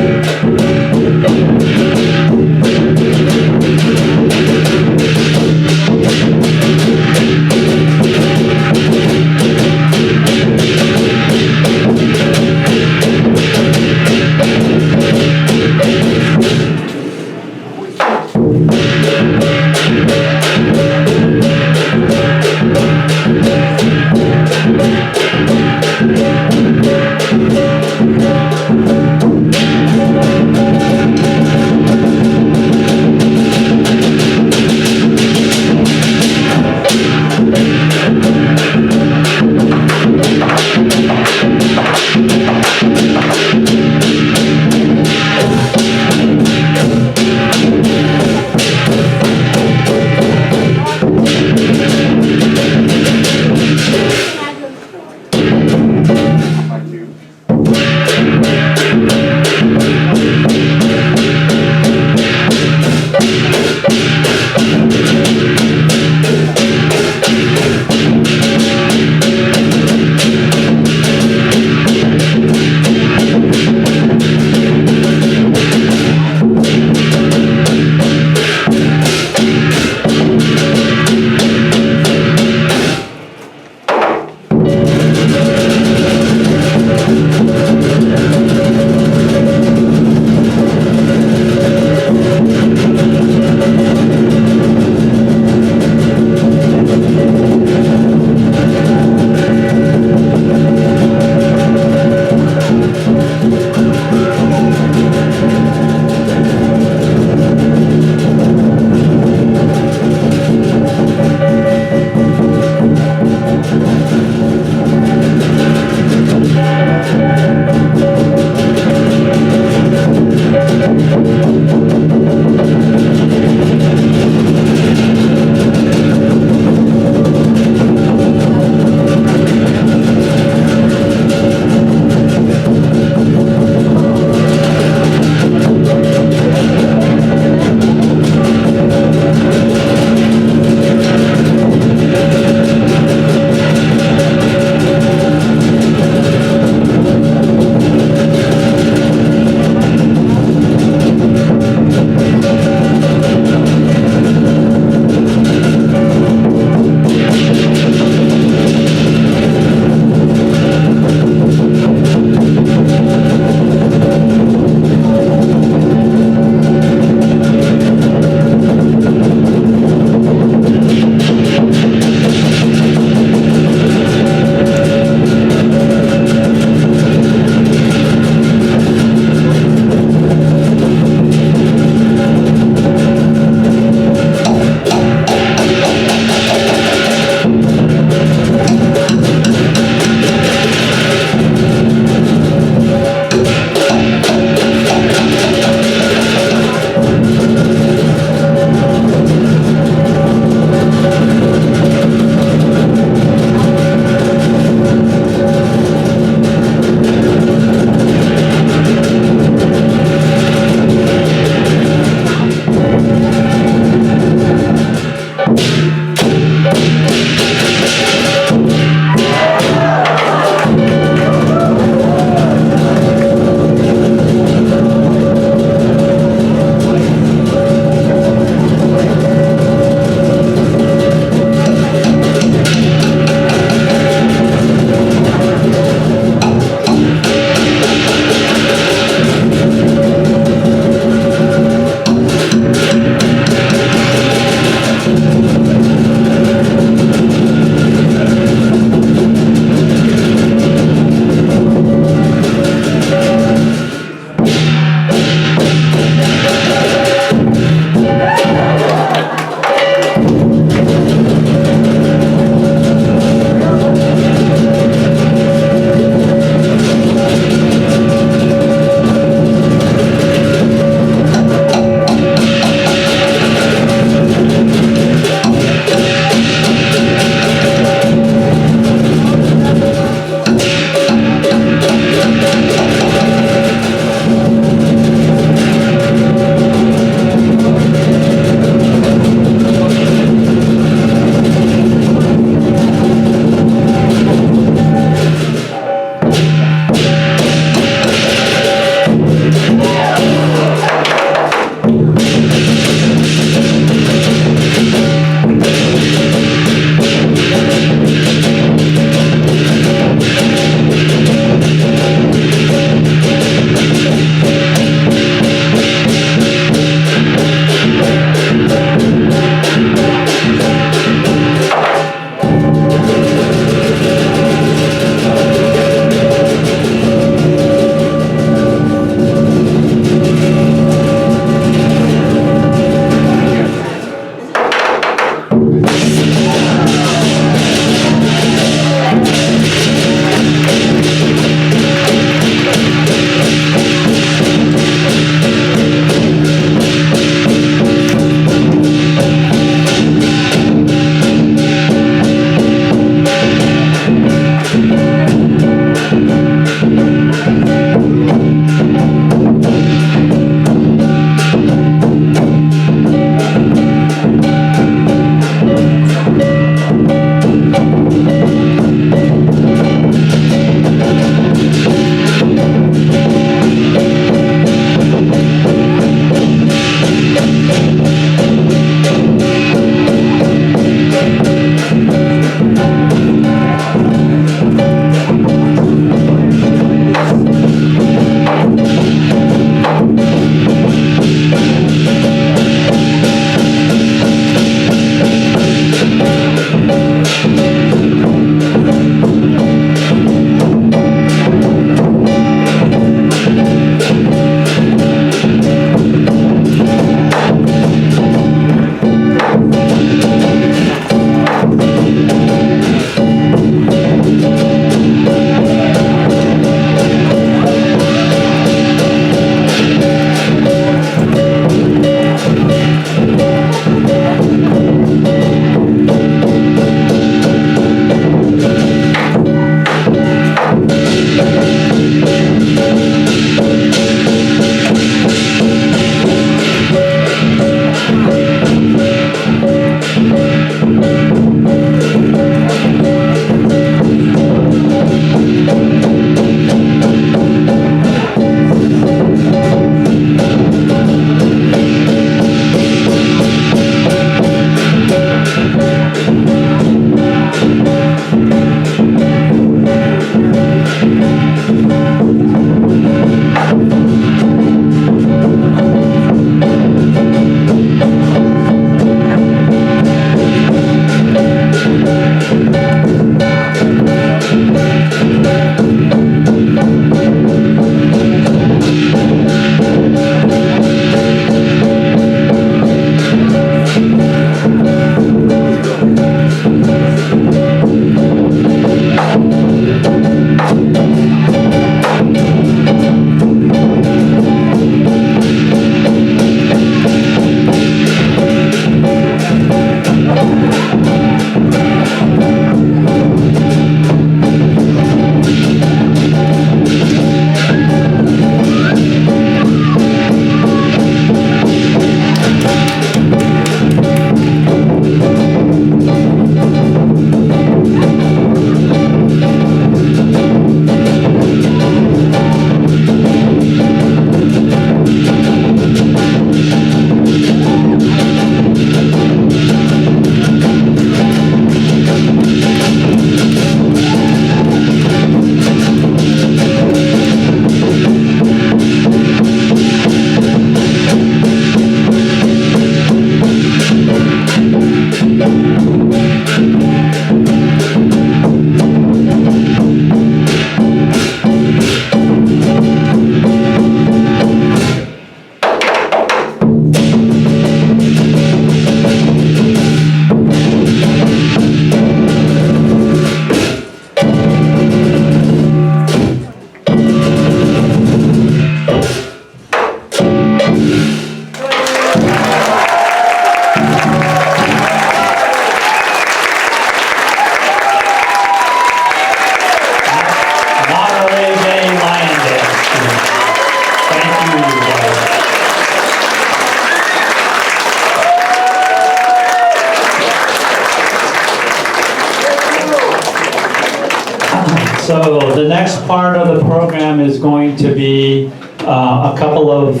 So the next part of the program is going to be a couple of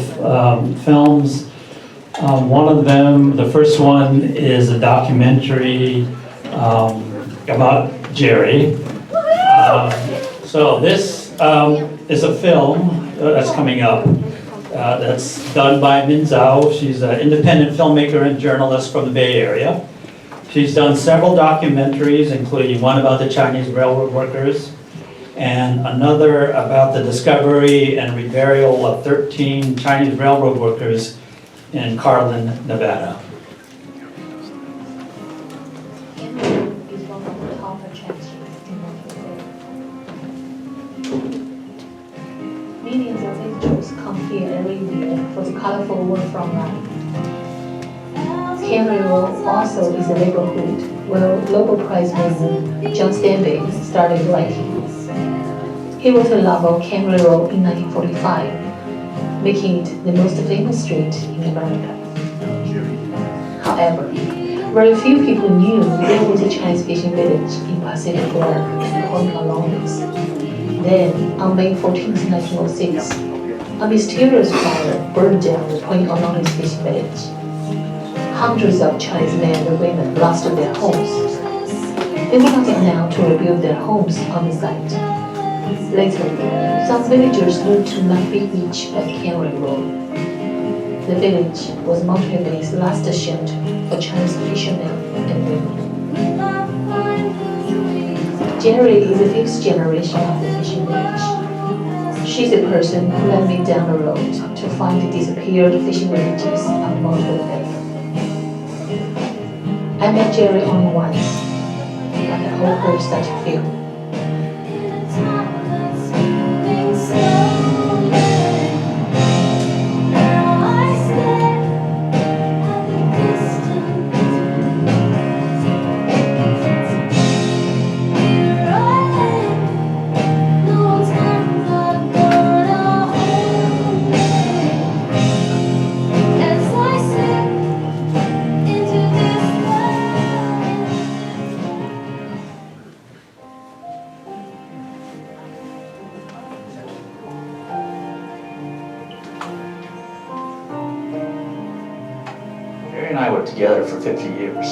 films. One of them, the first one is a documentary about Gerry. So this is a film that's coming up that's done by Min Zhou. She's an independent filmmaker and journalist from the Bay Area. She's done several documentaries, including one about the Chinese railroad workers, and another about the discovery and reburial of 13 Chinese railroad workers in Carlin, Nevada. Millions of visitors come here every year for the colorful work from life. Gerry Low also is a neighborhood where local prize winner John Stanley started writing. He wrote a novel, Gerry Low, in 1945, making it the most famous street in America. However, very few people knew there was a Chinese fishing village in Pacific Grove called Colonies. Then, on May 14, 1906, a mysterious fire burned down the Point Colonies fishing village. Hundreds of Chinese men and women lost their homes. They were not allowed to rebuild their homes on the site. Later, some villagers moved to Monterey Beach by Gerry Low. The village was Monterey Bay's last shelter for Chinese fishermen and women. Gerry is the fifth generation of the fishing village. She's the person who led me down the road to find the disappeared fishing villages of Monterey Bay. I met Gerry only once, but I hope her such a film. Gerry and I were together for 50 years.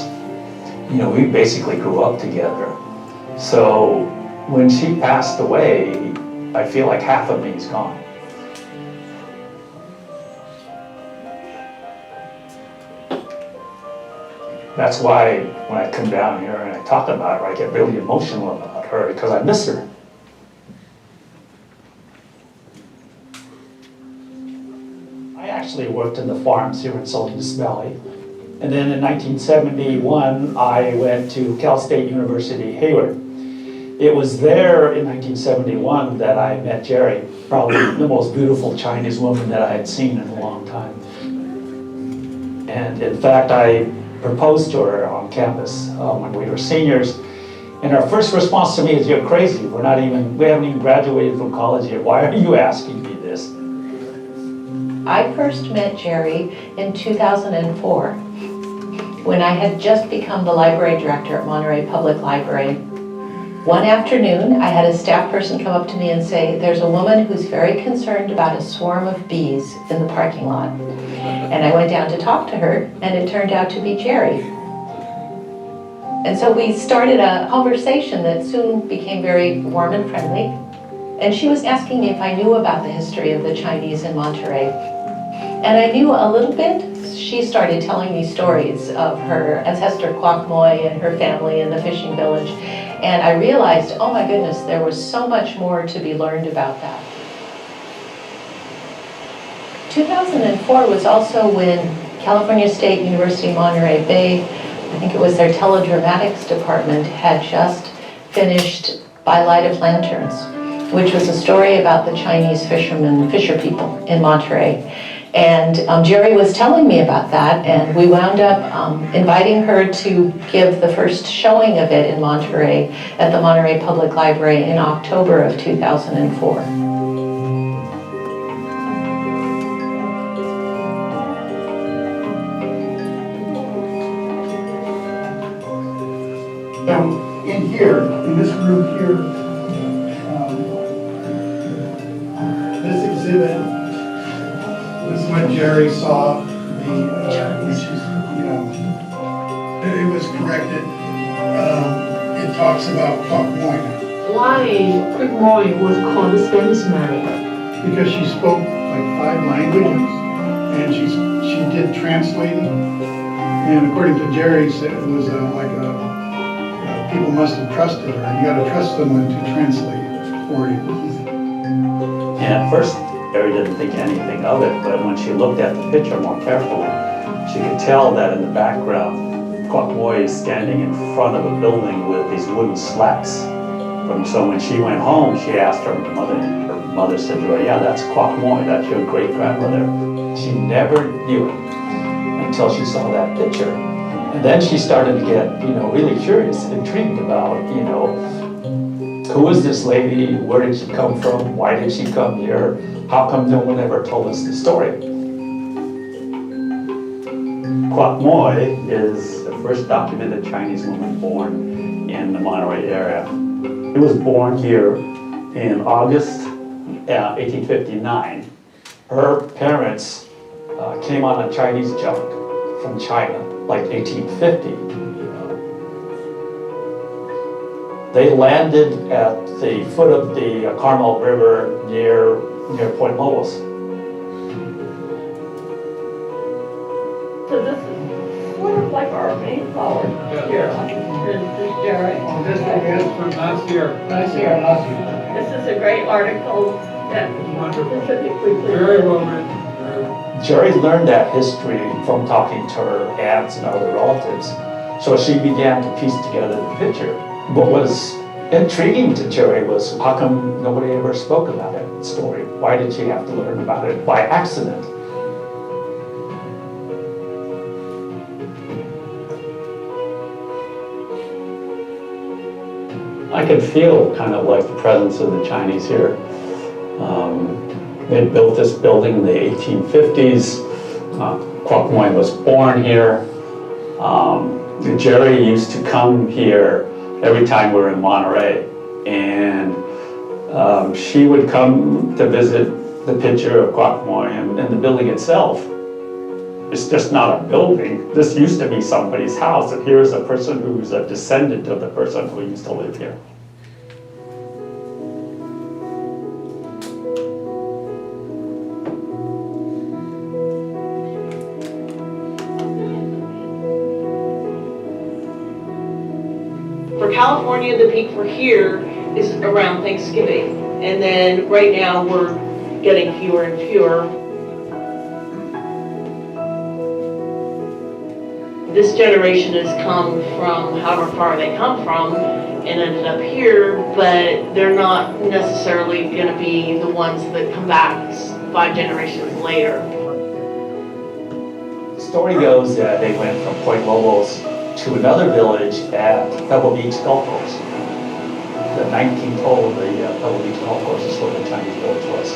You know, we basically grew up together. So when she passed away, I feel like half of me is gone. That's why when I come down here and I talk about her, I get really emotional about her because I miss her. I actually worked in the farms here in Salinas Valley. And then in 1971, I went to Cal State University, Hayward. It was there in 1971 that I met Gerry, probably the most beautiful Chinese woman that I had seen in a long time. And in fact, I proposed to her on campus when we were seniors. And her first response to me is, "You're crazy. We haven't even graduated from college yet. Why are you asking me this?" I first met Gerry in 2004 when I had just become the library director at Monterey Public Library. One afternoon, I had a staff person come up to me and say, "There's a woman who's very concerned about a swarm of bees in the parking lot." And I went down to talk to her, and it turned out to be Gerry. And so we started a conversation that soon became very warm and friendly. And she was asking me if I knew about the history of the Chinese in Monterey. And I knew a little bit. She started telling me stories of her ancestor Quock Moy and her family in the fishing village. And I realized, oh my goodness, there was so much more to be learned about that. 2004 was also when California State University Monterey Bay, I think it was their teledramatics department, had just finished By Light of Lanterns, which was a story about the Chinese fisher people in Monterey. And Gerry was telling me about that, and we wound up inviting her to give the first showing of it in Monterey at the Monterey Public Library in October of 2004. Now, in here, in this room here, event. This is what Gerry saw, when she's, it was corrected. It talks about Quock Moy. Why Quock Moy was called the Spanish Mary? Because she spoke like 5 languages, and she did translating. And according to Gerry, it was people must have trusted her. You got to trust someone to translate for you. And at first, Gerry didn't think anything of it, but when she looked at the picture more carefully, she could tell that in the background, Quock Moy is standing in front of a building with these wooden slats. So when she went home, she asked her mother. Her mother said to her, "Yeah, that's Quock Moy. That's your great grandmother." She never knew it until she saw that picture, and then she started to get, really curious, intrigued about, who is this lady? Where did she come from? Why did she come here? How come no one ever told us the story? Quock Moy is the first documented Chinese woman born in the Monterey area. She was born here in August 1859. Her parents came on a Chinese junk from China, like 1850. They landed at the foot of the Carmel River near Point Lobos. So this is sort of like our main flower here. This is Gerry. This is from last year. This is a great article that specifically. Very well written. Gerry learned that history from talking to her aunts and other relatives, so she began to piece together the picture. What was intriguing to Gerry was how come nobody ever spoke about that story? Why did she have to learn about it by accident? I could feel kind of like the presence of the Chinese here. They built this building in the 1850s. Quock Moy was born here. Gerry used to come here every time we were in Monterey, and she would come to visit the picture of Quock Moy and the building itself. It's just not a building. This used to be somebody's house, and here's a person who's a descendant of the person who used to live here. For California, the peak for here is around Thanksgiving. And then right now we're getting fewer and fewer. This generation has come from however far they come from and ended up here, but they're not necessarily going to be the ones that come back 5 generations later. The story goes that they went from Point Lobos to another village at Pebble Beach Golf Course. The 19th hole of the Pebble Beach Golf Course is where the Chinese village was.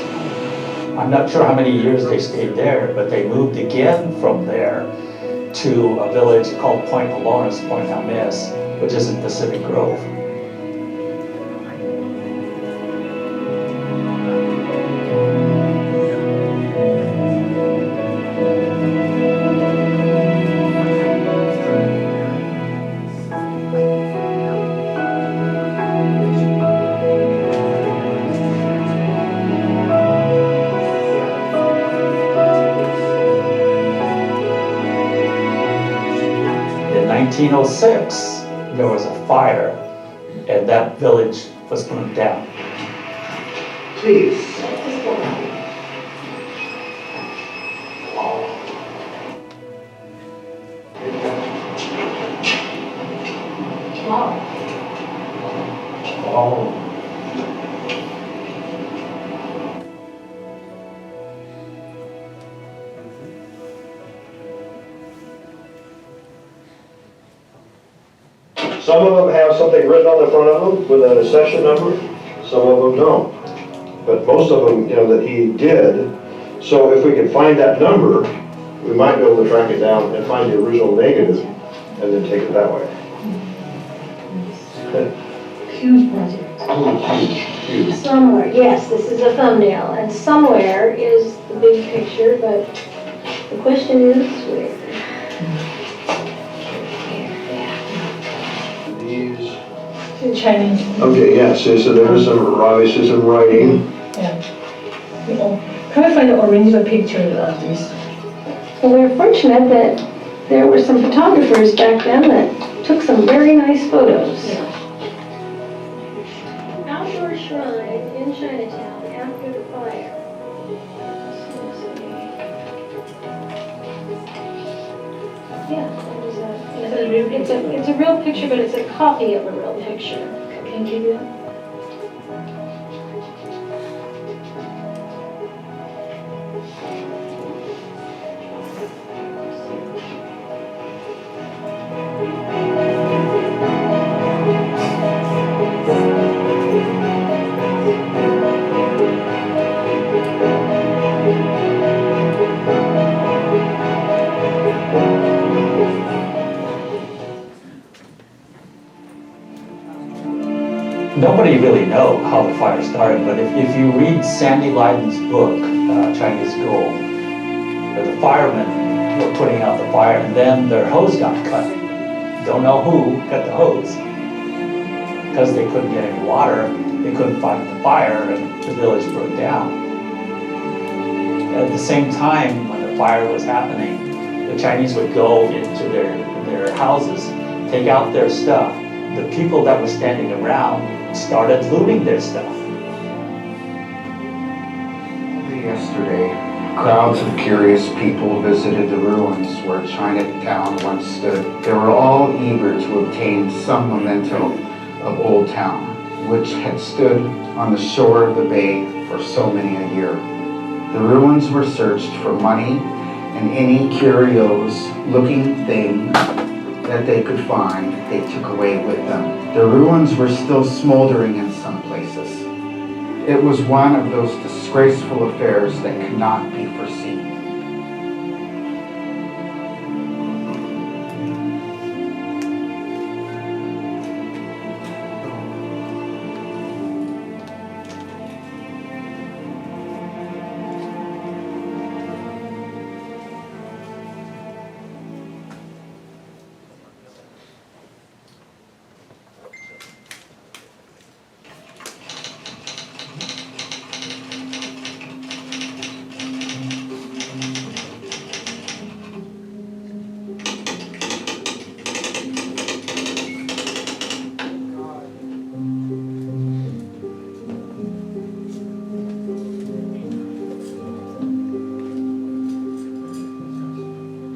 I'm not sure how many years they stayed there, but they moved again from there to a village called Point Lawrence, Point Almis, which is in Pacific Grove. In 1906, there was a fire, and that village was burned down. Please. Oh. Some of them have something written on the front of them with a session number, some of them don't. But most of them, that he did. So if we can find that number, we might be able to track it down and find the original negative and then take it that way. Huge project. Huge. Somewhere, yes, this is a thumbnail, and somewhere is the big picture, but the question is where? These. In Chinese. Okay, yeah, so there's some, obviously some writing. Yeah. Try to find the original picture of this. Well, we're fortunate that there were some photographers back then that took some very nice photos. Outdoor shrine in Chinatown after the fire. Yeah, it's a real picture, but it's a copy of a real picture. Can you do that? Nobody really know how the fire started, but if you read Sandy Leiden's book, Chinese Gold, the firemen were putting out the fire and then their hose got cut. Don't know who cut the hose. Because they couldn't get any water, they couldn't fight the fire and the village broke down. At the same time, when the fire was happening, the Chinese would go into their houses, take out their stuff. The people that were standing around started looting their stuff. Yesterday, crowds of curious people visited the ruins where Chinatown once stood. They were all eager to obtain some memento of Old Town, which had stood on the shore of the bay for so many a year. The ruins were searched for money and any curious-looking thing that they could find, they took away with them. The ruins were still smoldering in some places. It was one of those disgraceful affairs that could not be foreseen.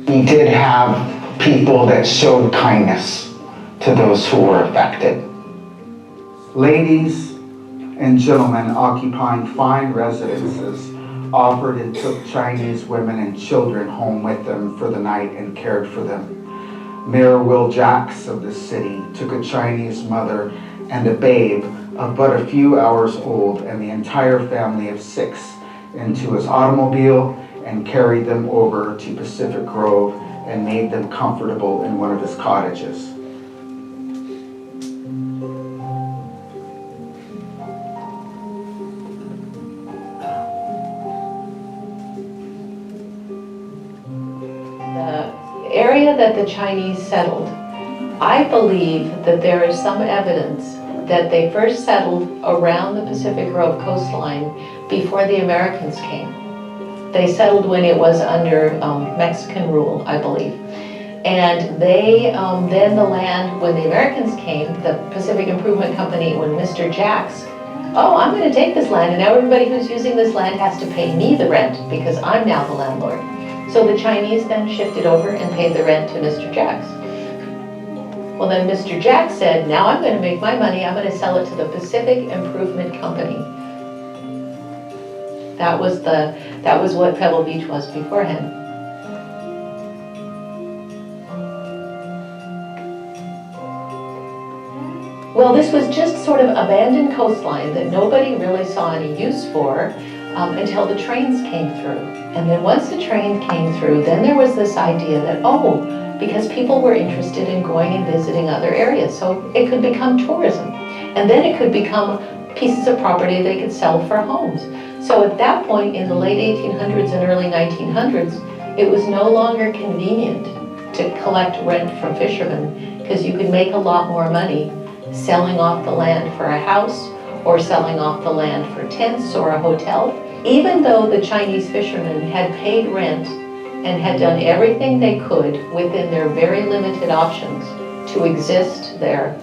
We did have people that showed kindness to those who were affected. Ladies and gentlemen occupying fine residences offered and took Chinese women and children home with them for the night and cared for them. Mayor Will Jacks of the city took a Chinese mother and a babe of but a few hours old and the entire family of 6 into his automobile and carried them over to Pacific Grove and made them comfortable in one of his cottages. The area that the Chinese settled, I believe that there is some evidence that they first settled around the Pacific Grove coastline before the Americans came. They settled when it was under Mexican rule, I believe. And they, then the land, when the Americans came, the Pacific Improvement Company, when Mr. Jacks, oh, I'm going to take this land, and now everybody who's using this land has to pay me the rent because I'm now the landlord. So the Chinese then shifted over and paid the rent to Mr. Jacks. Well, then Mr. Jacks said, now I'm going to make my money, I'm going to sell it to the Pacific Improvement Company. That was what Pebble Beach was beforehand. Well, this was just sort of abandoned coastline that nobody really saw any use for until the trains came through. And then once the train came through, then there was this idea that, oh, because people were interested in going and visiting other areas, so it could become tourism. And then it could become pieces of property they could sell for homes. So at that point, in the late 1800s and early 1900s, it was no longer convenient to collect rent from fishermen because you could make a lot more money selling off the land for a house or selling off the land for tents or a hotel. Even though the Chinese fishermen had paid rent and had done everything they could within their very limited options to exist there,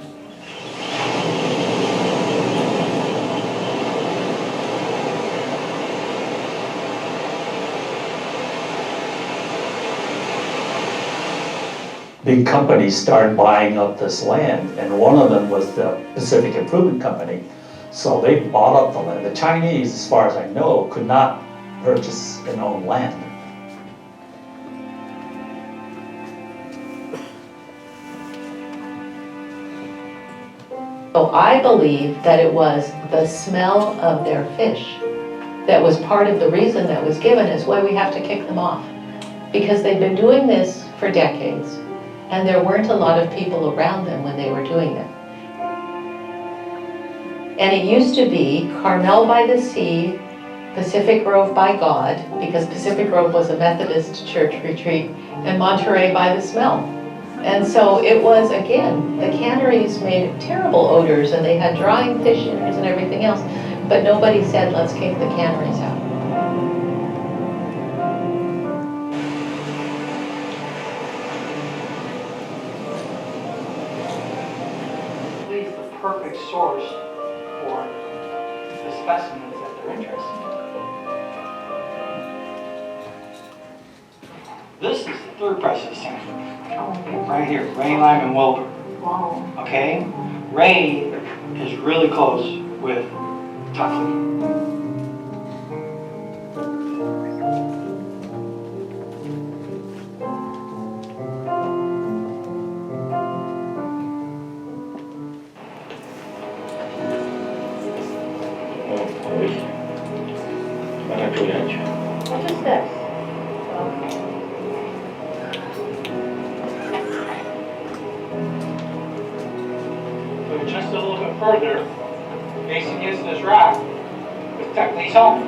big companies started buying up this land, and one of them was the Pacific Improvement Company. So they bought up the land. The Chinese, as far as I know, could not purchase and own land. So I believe that it was the smell of their fish that was part of the reason that was given as why we have to kick them off. Because they've been doing this for decades, and there weren't a lot of people around them when they were doing it. And it used to be Carmel by the Sea, Pacific Grove by God, because Pacific Grove was a Methodist church retreat, and Monterey by the smell. And so it was, again, the canneries made terrible odors, and they had drying fish innards and everything else, but nobody said, let's kick the canneries out. The perfect source for the specimens that they're interested in. This is the third press at Stanford. Right here, Ray, Lime, and Wilbur. Wow. Okay? Ray is really close with Tuck Lee. What is this? So just a little bit further, facing against this rock, is Tuck Lee's home.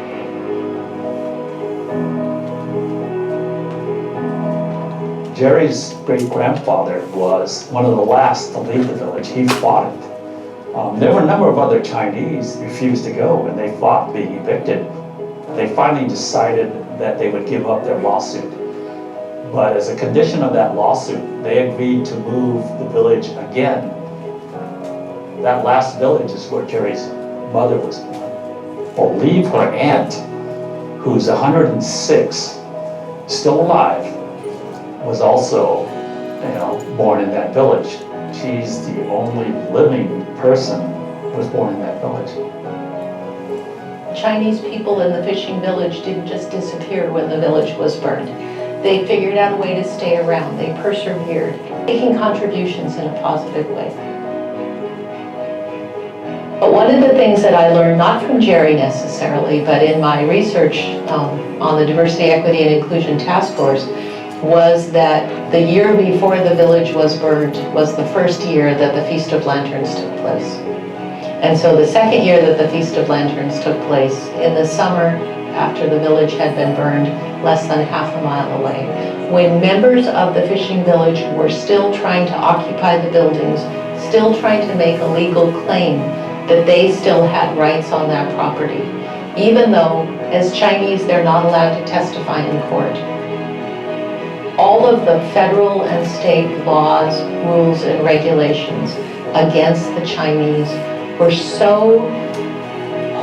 Gerry's great-grandfather was one of the last to leave the village. He fought it. There were a number of other Chinese who refused to go, and they fought being evicted. They finally decided that they would give up their lawsuit. But as a condition of that lawsuit, they agreed to move the village again. That last village is where Gerry's mother was born. I believe her aunt, who's 106, still alive, was also, born in that village. She's the only living person who was born in that village. Chinese people in the fishing village didn't just disappear when the village was burned. They figured out a way to stay around. They persevered, making contributions in a positive way. But one of the things that I learned, not from Gerry necessarily, but in my research on the Diversity, Equity, and Inclusion Task Force, was that the year before the village was burned was the first year that the Feast of Lanterns took place. And so the second year that the Feast of Lanterns took place, in the summer after the village had been burned, less than half a mile away, when members of the fishing village were still trying to occupy the buildings, still trying to make a legal claim that they still had rights on that property, even though, as Chinese, they're not allowed to testify in court. All of the federal and state laws, rules, and regulations against the Chinese were so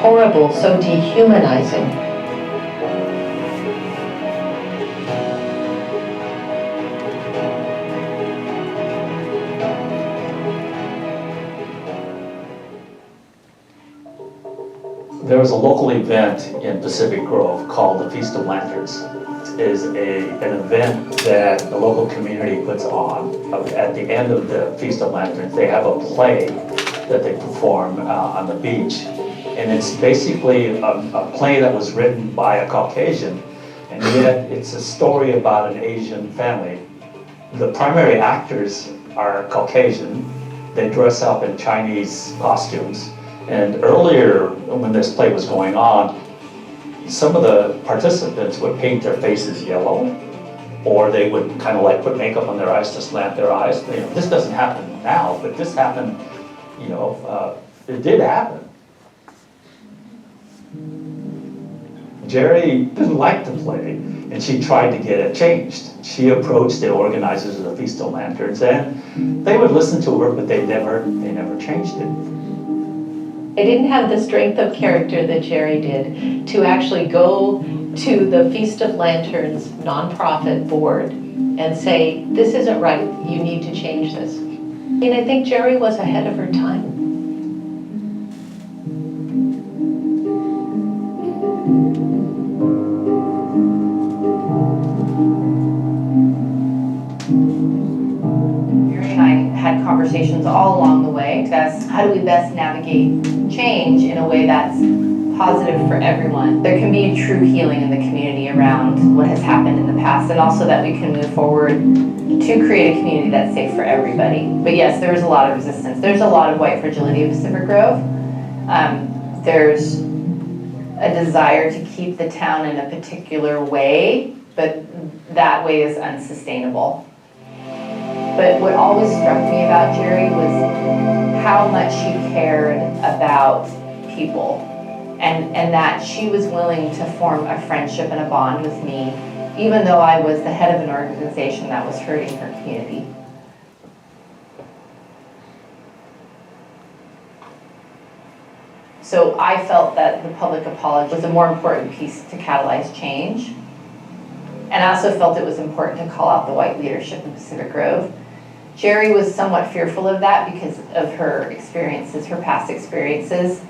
horrible, so dehumanizing. There was a local event in Pacific Grove called the Feast of Lanterns. It is an event that the local community puts on. At the end of the Feast of Lanterns, they have a play that they perform on the beach. And it's basically a play that was written by a Caucasian, and yet it's a story about an Asian family. The primary actors are Caucasian. They dress up in Chinese costumes, And earlier, when this play was going on, some of the participants would paint their faces yellow, or they would kind of like put makeup on their eyes to slant their eyes. You know, this doesn't happen now, but this happened, you know, it did happen. Gerry didn't like the play, and she tried to get it changed. She approached the organizers of the Feast of Lanterns, and they would listen to her, but they never changed it. I didn't have the strength of character that Gerry did to actually go to the Feast of Lanterns nonprofit board and say, this isn't right, you need to change this. And I think Gerry was ahead of her time. Gerry and I had conversations all along the way. That's how do we best navigate change in a way that's positive for everyone. There can be true healing in the community around what has happened in the past, and also that we can move forward to create a community that's safe for everybody. But yes, there was a lot of resistance. There's a lot of white fragility in Pacific Grove. There's a desire to keep the town in a particular way, but that way is unsustainable. But what always struck me about Gerry was how much she cared about people, and that she was willing to form a friendship and a bond with me, even though I was the head of an organization that was hurting her community. So I felt that the public apology was a more important piece to catalyze change. And I also felt it was important to call out the white leadership in Pacific Grove. Gerry was somewhat fearful of that because of her experiences, her past experiences.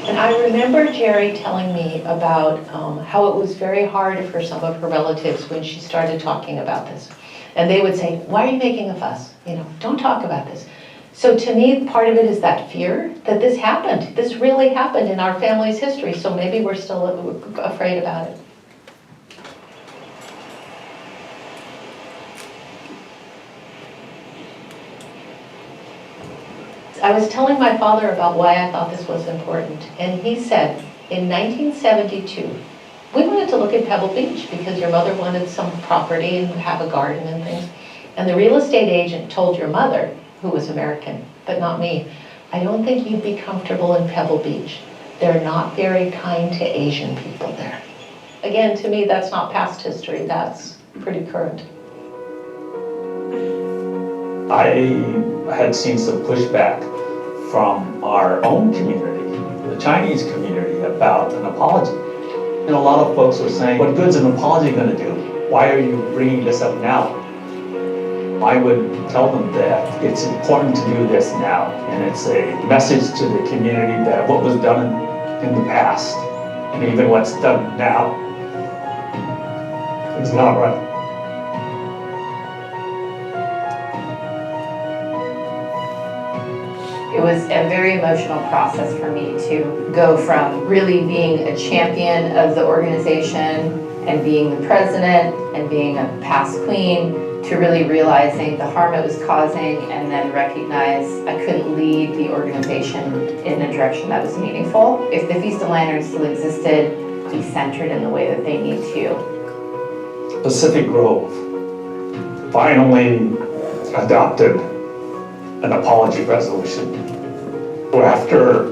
And I remember Gerry telling me about how it was very hard for some of her relatives when she started talking about this. And they would say, why are you making a fuss? You know, don't talk about this. So to me, part of it is that fear that this happened. This really happened in our family's history, so maybe we're still afraid about it. I was telling my father about why I thought this was important, and he said, in 1972, we wanted to look at Pebble Beach because your mother wanted some property and have a garden and things. And the real estate agent told your mother, who was American, but not me, I don't think you'd be comfortable in Pebble Beach. They're not very kind to Asian people there. Again, to me, that's not past history, that's pretty current. I had seen some pushback from our own community, the Chinese community, about an apology. And a lot of folks were saying, what good's an apology going to do? Why are you bringing this up now? I would tell them that it's important to do this now, and it's a message to the community that what was done in the past, and even what's done now, is not right. It was a very emotional process for me to go from really being a champion of the organization and being the president and being a past queen to really realizing the harm it was causing, and then recognize I couldn't lead the organization in a direction that was meaningful. If the Feast of Lanterns still existed, be centered in the way that they need to. Pacific Grove finally adopted an apology resolution. After,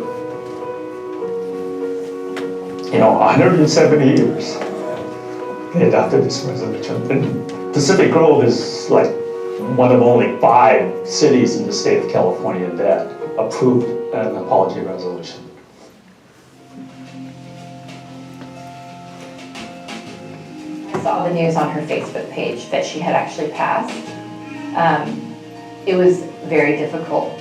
170 years, they adopted this resolution. And Pacific Grove is like one of only 5 cities in the state of California that approved an apology resolution. I saw the news on her Facebook page that she had actually passed. It was very difficult.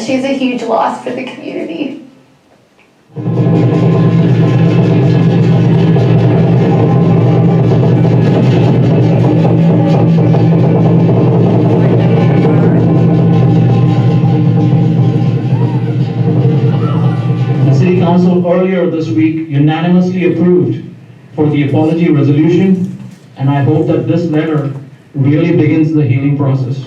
She's a huge loss for the community. The City Council earlier this week unanimously approved for the apology resolution and I hope that this letter really begins the healing process.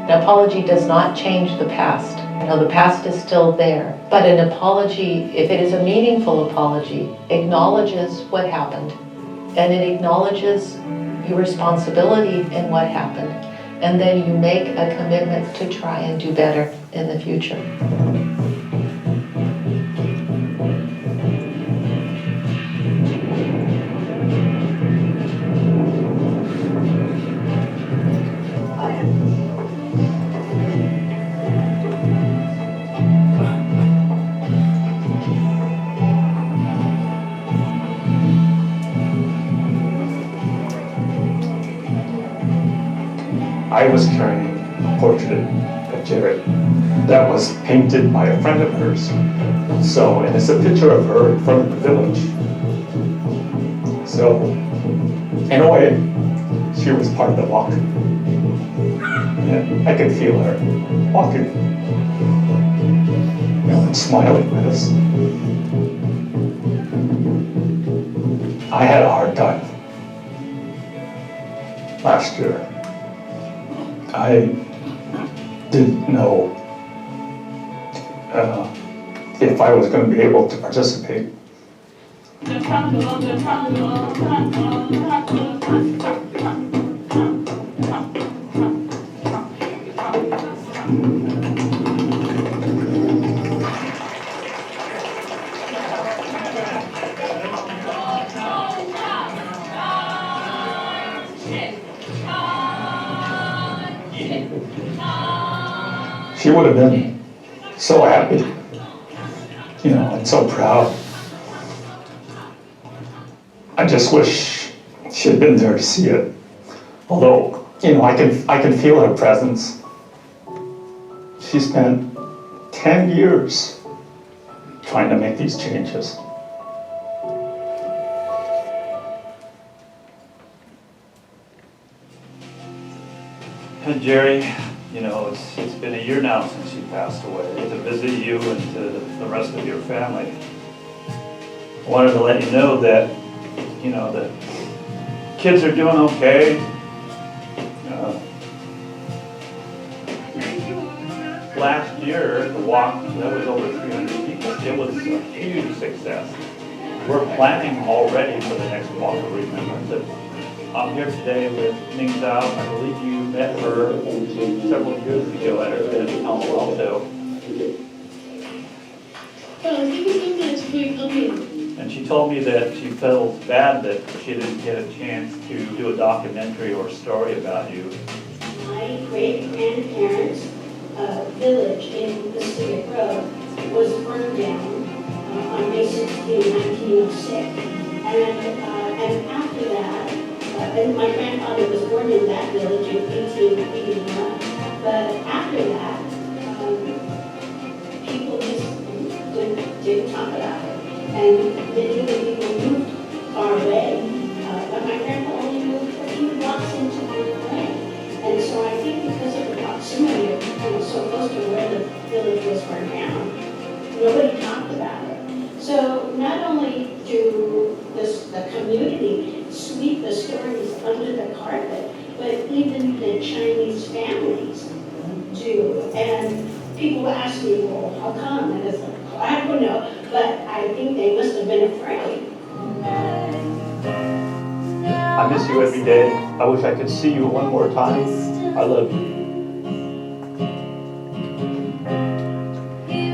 An apology does not change the past. You know, the past is still there. But an apology, if it is a meaningful apology, acknowledges what happened. And it acknowledges your responsibility in what happened. And then you make a commitment to try and do better in the future. I was carrying a portrait of Gerry that was painted by a friend of hers. So, and it's a picture of her in front of the village. So, in a way, she was part of the walk. And I could feel her walking, you know, and smiling with us. I had a hard time last year. I didn't know if I was going to be able to participate. She would have been so happy, you know, and so proud. I just wish she had been there to see it. Although, you know, I can feel her presence. She spent 10 years trying to make these changes. And Gerry, you know, it's been a year now since you passed away. To visit you and to the rest of your family, I wanted to let you know that, you know, the kids are doing okay. Last year, the walk, that was over 300 people. It was a huge success. We're planning already for the next Walk of Remembrance. I'm here today with Min Zhou. I believe you met her several years ago at her event in Palo Alto. Thank you so much for coming. And she told me that she felt bad that she didn't get a chance to do a documentary or story about you. My great-grandparents' village in Pacific Road was burned down on May 16, 1906. And after that, and my grandfather was born in that village in 1881. But after that, people just didn't talk about it. And many of the people moved far away. But my grandpa only moved a few blocks into the way. And so I think because of the proximity of people so close to where the village was burned down, nobody talked about it. So not only do the community sweep the stories under the carpet, but even the Chinese families do. And people ask me, well, how come? And it's like, I don't know, but I think they must have been afraid. I miss you every day. I wish I could see you one more time. I love you.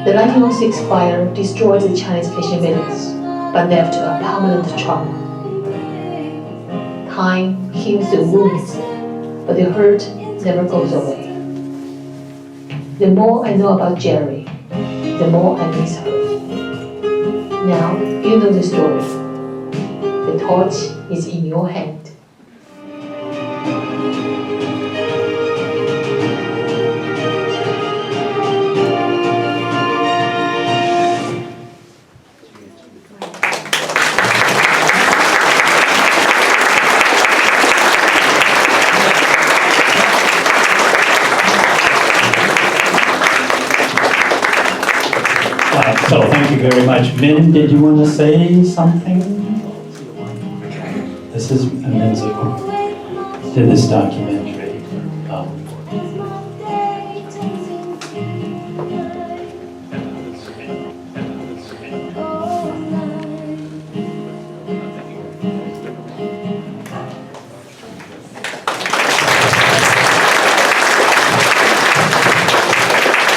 The 1906 fire destroyed the Chinese fishing villages, but left a permanent trauma. Time heals the wounds, but the hurt never goes away. The more I know about Gerry, the more I miss her. Now you know the story. The torch is in your hand. So thank you very much. Min, did you want to say something? This is Min Zhou, did this documentary.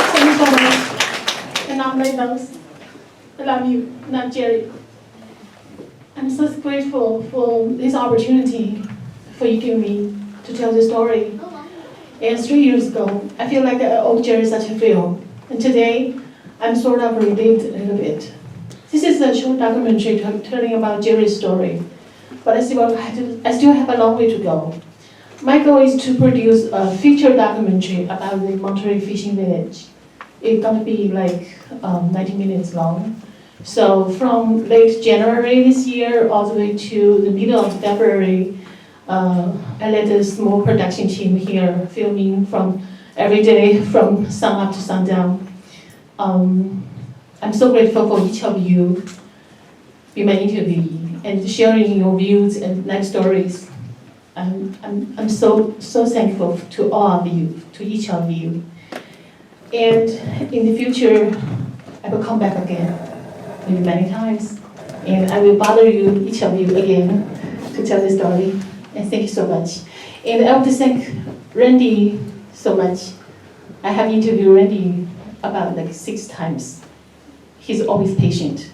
Thank you so much. And I'm Layla. I love you, and I'm Gerry. I'm so grateful for this opportunity for you giving me to tell this story. And 3 years ago, I feel like I owe Gerry such a film. And today, I'm sort of relieved a little bit. This is a short documentary telling about Gerry's story, but I still have a long way to go. My goal is to produce a feature documentary about the Monterey fishing village. It's gonna be like 90 minutes long. So from late January this year all the way to the middle of February, I led a small production team here filming from every day from sun up to sundown. I'm so grateful for each of you being my interviewee and sharing your views and life stories. I'm so thankful to all of you, to each of you. And in the future, I will come back again, maybe many times. And I will bother you, each of you again, to tell the story. And thank you so much. And I want to thank Randy so much. I have interviewed Randy about like 6 times. He's always patient.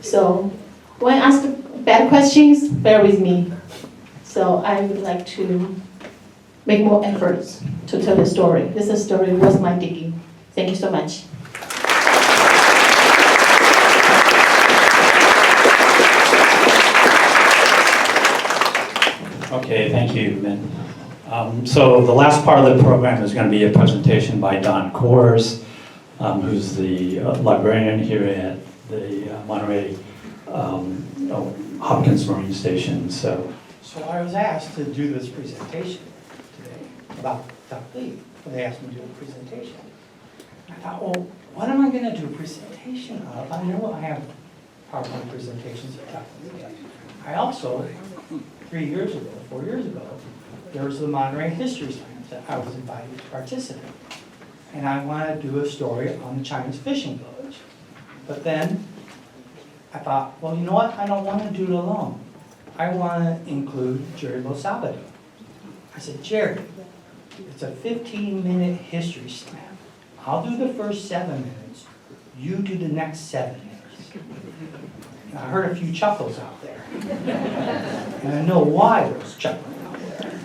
So when I ask bad questions, bear with me. So I would like to make more efforts to tell the story. This story was my digging. Thank you so much. Okay, thank you, Min. So the last part of the program is going to be a presentation by Don Kohrs, who's the librarian here at the Monterey Hopkins Marine Station. So I was asked to do this presentation today about Tuck Lee. They asked me to do a presentation. I thought, well, what am I going to do a presentation of? I know I have PowerPoint presentations of Tuck Lee. I also, 4 years ago, there was the Monterey History Science that I was invited to participate. And I wanted to do a story on the Chinese fishing village. But then I thought, well, you know what? I don't want to do it alone. I want to include Gerry Low-Sabado. I said, Gerry, it's a 15-minute history slam. I'll do the first 7 minutes. You do the next 7 minutes. And I heard a few chuckles out there. And I know why there was chuckling out there.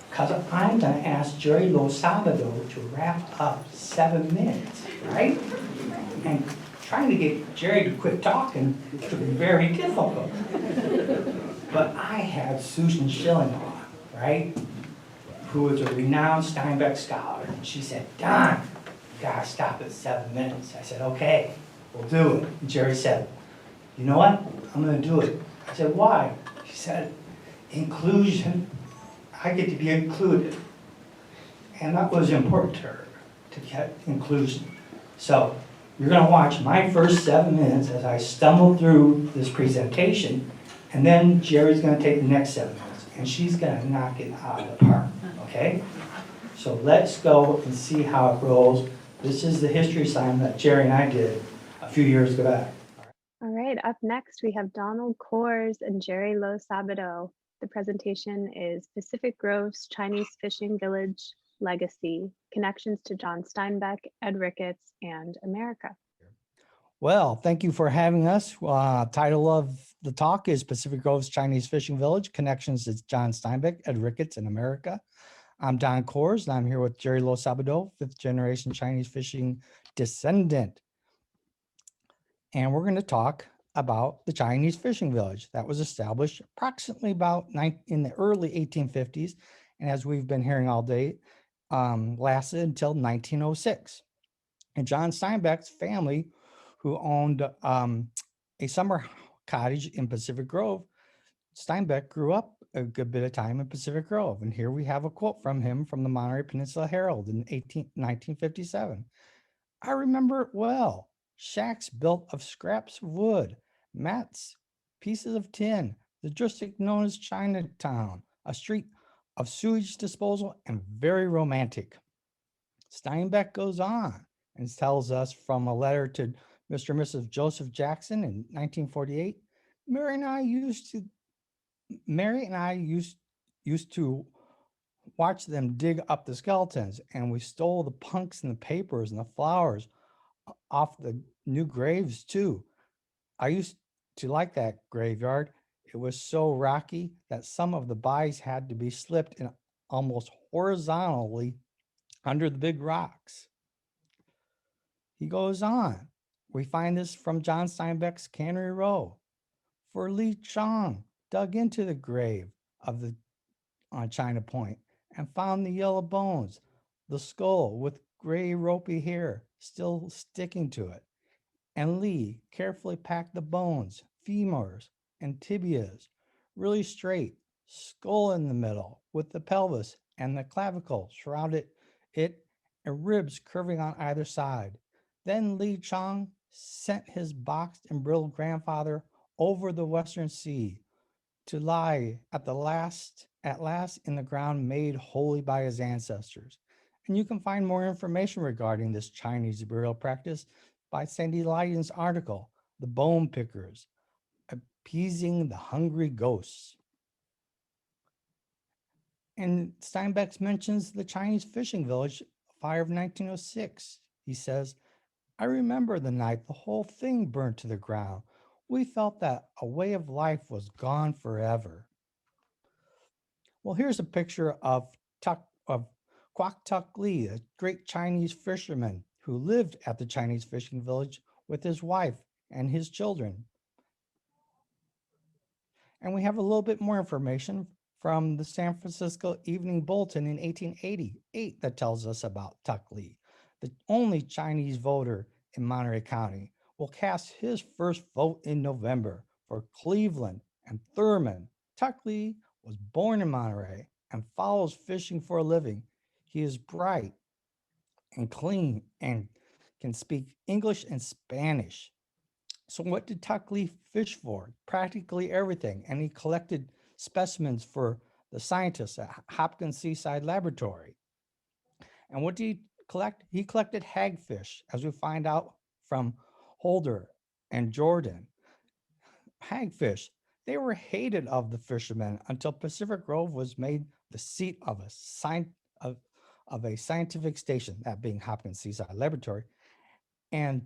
Because I'm going to ask Gerry Low-Sabado to wrap up 7 minutes, right? And trying to get Gerry to quit talking could be very difficult. But I had Susan Schilling on, right? Who was a renowned Steinbeck scholar. And she said, Don, you gotta stop at 7 minutes. I said, okay, we'll do it. And Gerry said, you know what? I'm gonna do it. I said, why? She said, inclusion. I get to be included. And that was important to her, to get inclusion. So you're gonna watch my first 7 minutes as I stumble through this presentation, and then Gerry's gonna take the next 7 minutes, and she's gonna knock it out of the park, okay? So let's go and see how it rolls. This is the history assignment that Gerry and I did a few years back. All right, up next we have Donald Kohrs and Gerry Low-Sabado. The presentation is Pacific Grove's Chinese Fishing Village Legacy, Connections to John Steinbeck, Ed Ricketts, and America. Well, thank you for having us. Title of the talk is Pacific Grove's Chinese Fishing Village, Connections to John Steinbeck, Ed Ricketts, and America. I'm Don Kohrs, and I'm here with Gerry Low-Sabado, 5th generation Chinese fishing descendant. And we're going to talk about the Chinese fishing village that was established approximately about in the early 1850s. And as we've been hearing all day, lasted until 1906. And John Steinbeck's family, who owned a summer cottage in Pacific Grove, Steinbeck grew up a good bit of time in Pacific Grove. And here we have a quote from him from the Monterey Peninsula Herald in 1957. I remember it well. shacks built of scraps of wood, mats, pieces of tin, the district known as Chinatown, a street of sewage disposal, and very romantic. Steinbeck goes on and tells us from a letter to Mr. and Mrs. Joseph Jackson in 1948, Mary and I used to watch them dig up the skeletons, and we stole the punks and the papers and the flowers off the new graves too. I used to like that graveyard. It was so rocky that some of the bodies had to be slipped in almost horizontally under the big rocks. He goes on. We find this from John Steinbeck's Cannery Row. For Li Chang dug into the grave of the on China Point and found the yellow bones, the skull with gray ropey hair still sticking to it. And Li carefully packed the bones, femurs, and tibias really straight, skull in the middle with the pelvis and the clavicle shrouded it and ribs curving on either side. Then Li Chang sent his boxed and brilled grandfather over the Western Sea to lie at last in the ground made holy by his ancestors. And you can find more information regarding this Chinese burial practice by Sandy Leiden's article, The Bone Pickers, Appeasing the Hungry Ghosts. And Steinbeck mentions the Chinese fishing village fire of 1906. He says, I remember the night the whole thing burned to the ground. We felt that a way of life was gone forever. Well, here's a picture of Quock Tuck Lee, a great Chinese fisherman who lived at the Chinese fishing village with his wife and his children. And we have a little bit more information from the San Francisco Evening Bulletin in 1888 that tells us about Tuck Lee. The only Chinese voter in Monterey County will cast his first vote in November for Cleveland and Thurman. Tuck Lee was born in Monterey and follows fishing for a living. He is bright and clean and can speak English and Spanish. So what did Tuck Lee fish for? Practically everything. And he collected specimens for the scientists at Hopkins Seaside Laboratory. And what did he collect? He collected hagfish, as we find out from Holder and Jordan. Hagfish, they were hated of the fishermen until Pacific Grove was made the seat of a scientific station, that being Hopkins Seaside Laboratory. And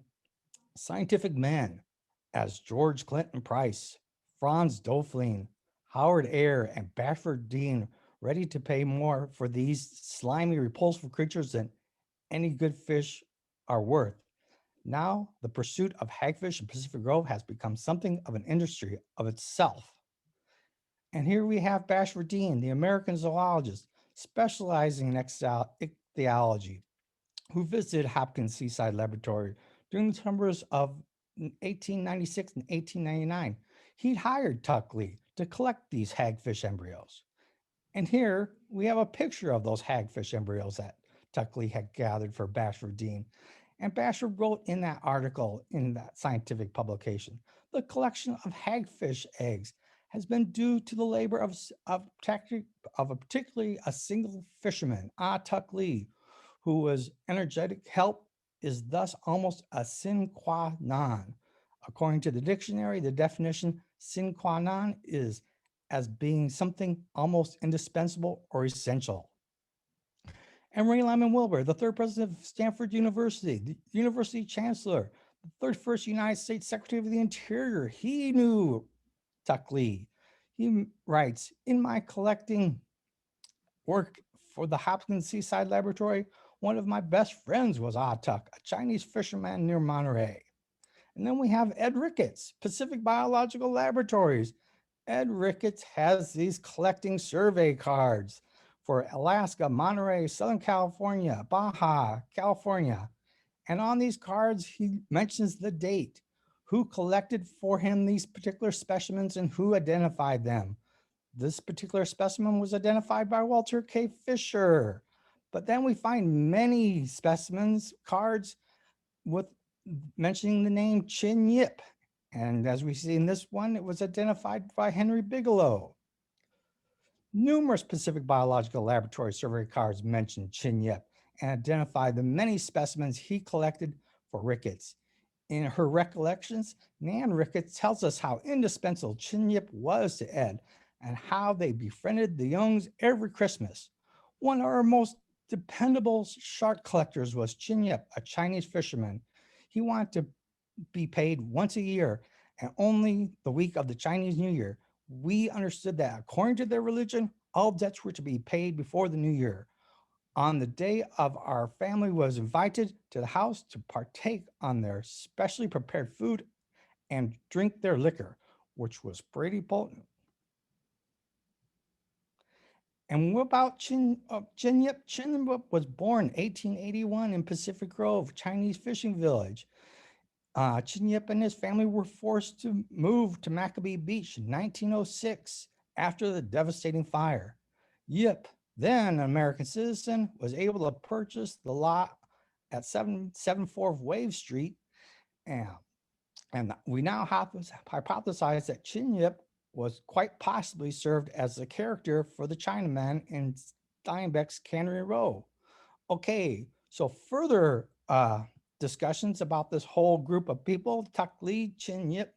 scientific men as George Clinton Price, Franz Doflein, Howard Eyre, and Bashford Dean ready to pay more for these slimy, repulsive creatures than any good fish are worth. Now, the pursuit of hagfish in Pacific Grove has become something of an industry of itself. And here we have Bashford Dean, the American zoologist, specializing in ichthyology, who visited Hopkins Seaside Laboratory during the summers of 1896 and 1899. He'd hired Tuck Lee to collect these hagfish embryos. And here we have a picture of those hagfish embryos that Tuck Lee had gathered for Bashford Dean. And Bashford wrote in that article in that scientific publication, the collection of hagfish eggs has been due to the labor of particularly a single fisherman, Tuck Lee, who was energetic. Help is thus almost a sine qua non. According to the dictionary, the definition sine qua non is as being something almost indispensable or essential. And Ray Lyman Wilbur, the third president of Stanford University, the university chancellor, the 31st United States Secretary of the Interior, he knew Tuck Lee. He writes, in my collecting work for the Hopkins Seaside Laboratory, one of my best friends was Tuck, a Chinese fisherman near Monterey. And then we have Ed Ricketts, Pacific Biological Laboratories. Ed Ricketts has these collecting survey cards for Alaska, Monterey, Southern California, Baja, California. And on these cards, he mentions the date, who collected for him these particular specimens and who identified them. This particular specimen was identified by Walter K. Fisher. But then we find many specimens, cards with mentioning the name Chin Yip. And as we see in this one, it was identified by Henry Bigelow. Numerous Pacific Biological Laboratory survey cards mention Chin Yip and identify the many specimens he collected for Ricketts. In her recollections, Nan Ricketts tells us how indispensable Chin Yip was to Ed and how they befriended the Youngs every Christmas. One of our most dependable shark collectors was Chin Yip, a Chinese fisherman. He wanted to be paid once a year and only the week of the Chinese New Year. We understood that according to their religion, all debts were to be paid before the New Year. On the day of our family was invited to the house to partake on their specially prepared food and drink their liquor, which was pretty potent. And what about Chin Yip? Chin Yip was born 1881 in Pacific Grove, Chinese fishing village. Chin Yip and his family were forced to move to Maccabee Beach in 1906 after the devastating fire. Yip, then an American citizen, was able to purchase the lot at 774 Wave Street. And we now hypothesize that Chin Yip was quite possibly served as the character for the Chinaman in Steinbeck's Cannery Row. Okay, so further discussions about this whole group of people, Tuck Lee, Chin Yip,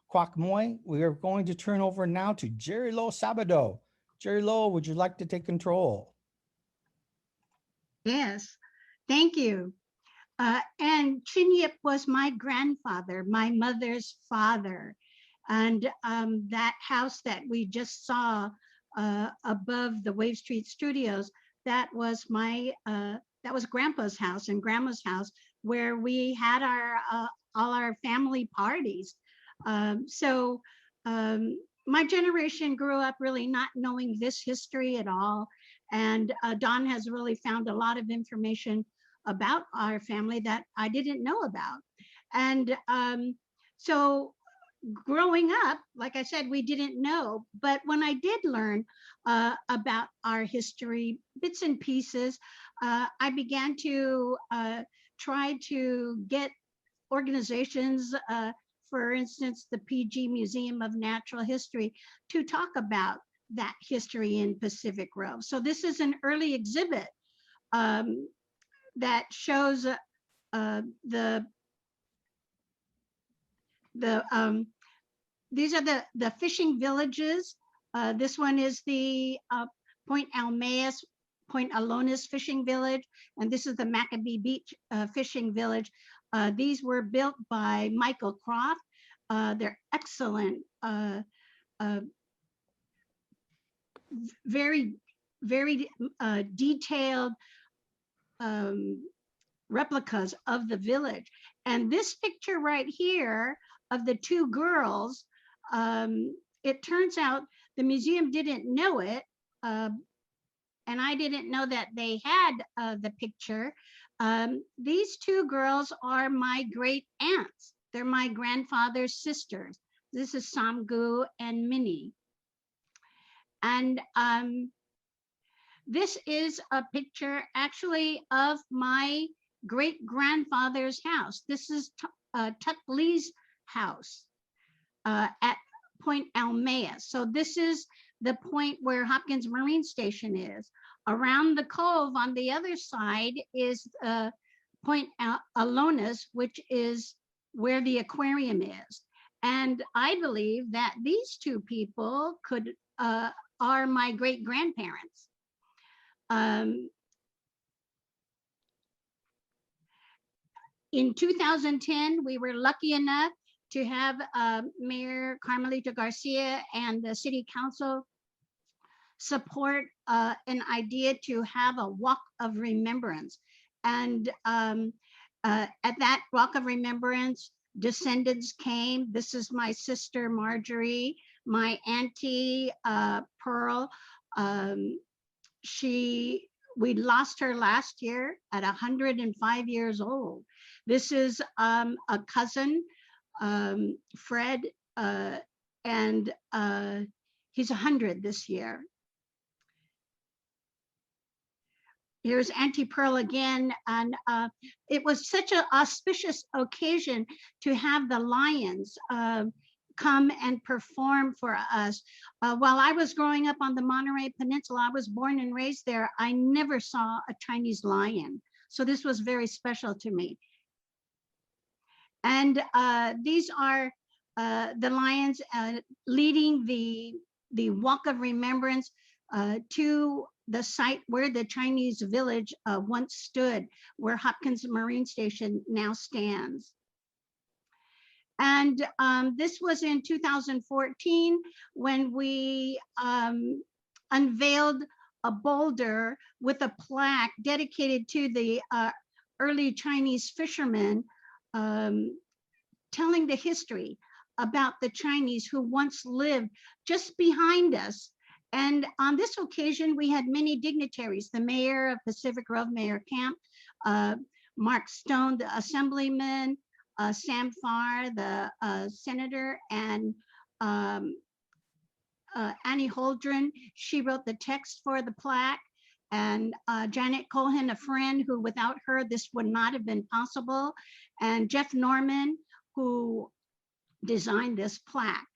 Quock Moy, we are going to turn over now to Gerry Low-Sabado. Gerry Low, would you like to take control? Yes, thank you. And Chin Yip was my grandfather, my mother's father. And that house that we just saw above the Wave Street Studios, that was Grandpa's house and Grandma's house, where we had all our family parties. My generation grew up really not knowing this history at all. And Don has really found a lot of information about our family that I didn't know about. And so growing up, like I said, we didn't know, but when I did learn about our history, bits and pieces, I began to try to get organizations, for instance, the PG Museum of Natural History, to talk about that history in Pacific Grove. So this is an early exhibit that shows these are the fishing villages. This one is the Point Alonis fishing village, and this is the Maccabee Beach fishing village. These were built by Michael Croft. They're excellent, very, very detailed replicas of the village. And this picture right here of the two girls, it turns out the museum didn't know it, and I didn't know that they had the picture. These two girls are my great aunts. They're my grandfather's sisters. This is Samgu and Minnie. And this is a picture actually of my great grandfather's house. This is Tuck Lee's house at Point Almea. So this is the point where Hopkins Marine Station is. Around the cove on the other side is Point Alonis, which is where the aquarium is. And I believe that these two people are my great grandparents. In 2010, we were lucky enough to have Mayor Carmelita Garcia and the City Council support an idea to have a walk of remembrance. And at that walk of remembrance, descendants came. This is my sister Marjorie, my auntie Pearl. We lost her last year at 105 years old. This is a cousin, Fred, and he's 100 this year. Here's Auntie Pearl again, and it was such an auspicious occasion to have the Lions come and perform for us. While I was growing up on the Monterey Peninsula, I was born and raised there, I never saw a Chinese lion. So this was very special to me. And these are the Lions leading the Walk of Remembrance to the site where the Chinese village once stood, where Hopkins Marine Station now stands. And this was in 2014 when we unveiled a boulder with a plaque dedicated to the early Chinese fishermen, telling the history about the Chinese who once lived just behind us. And on this occasion, we had many dignitaries, the mayor of Pacific Grove, Mayor Camp, Mark Stone, the assemblyman, Sam Farr, the senator, and Annie Holdren. She wrote the text for the plaque. And Janet Cohen, a friend who without her, this would not have been possible. And Jeff Norman, who designed this plaque.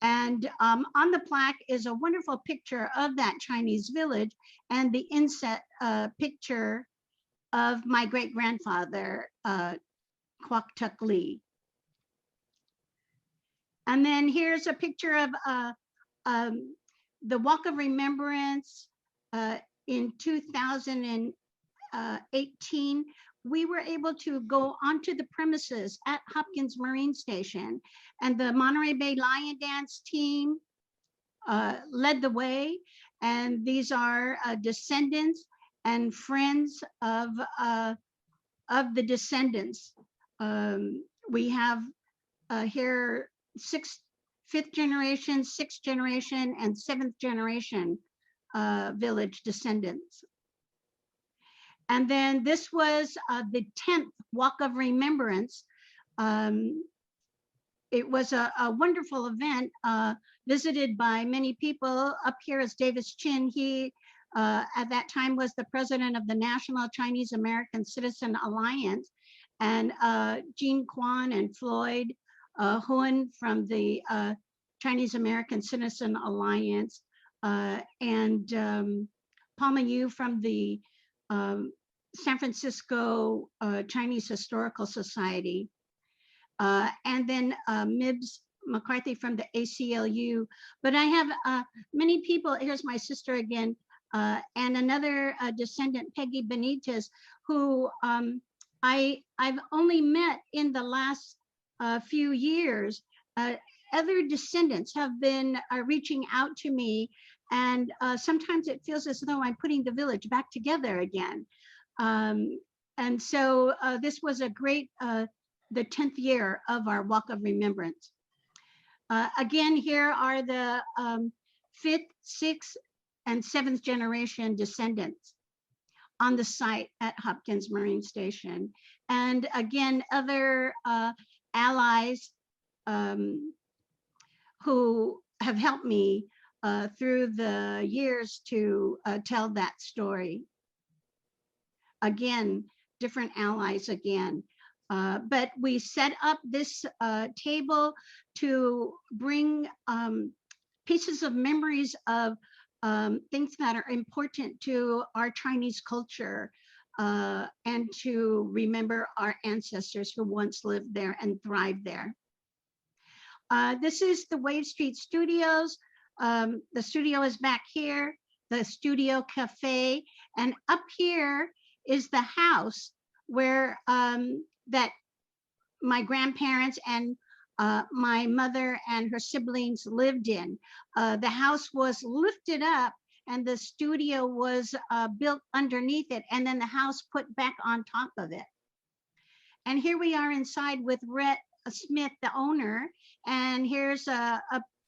And on the plaque is a wonderful picture of that Chinese village and the inset picture of my great-grandfather, Quock Tuck Lee. And then here's a picture of the Walk of Remembrance in 2018. We were able to go onto the premises at Hopkins Marine Station, and the Monterey Bay Lion Dance team led the way. And these are descendants and friends of the descendants. We have here fifth generation, sixth generation, and seventh generation village descendants. And then this was the 10th Walk of Remembrance. It was a wonderful event visited by many people. Up here is Davis Chin. He, at that time, was the president of the National Chinese American Citizen Alliance. And Jean Quan and Floyd Huon from the Chinese American Citizen Alliance, and Palma Yu from the San Francisco Chinese Historical Society, and then Mibs McCarthy from the ACLU. But I have many people, here's my sister again, and another descendant, Peggy Benitez, who I've only met in the last few years. Other descendants have been reaching out to me, and sometimes it feels as though I'm putting the village back together again. And so this was a great, the 10th year of our Walk of Remembrance. Again, here are the 5th, 6th, and 7th generation descendants on the site at Hopkins Marine Station. And again, other allies who have helped me through the years to tell that story. Again, different allies again. But we set up this table to bring pieces of memories of things that are important to our Chinese culture, and to remember our ancestors who once lived there and thrived there. This is the Wave Street Studios. The studio is back here, the Studio Cafe, and up here is the house where that my grandparents and my mother and her siblings lived in. The house was lifted up and the studio was built underneath it, and then the house put back on top of it. And here we are inside with Rhett Smith, the owner, and here's a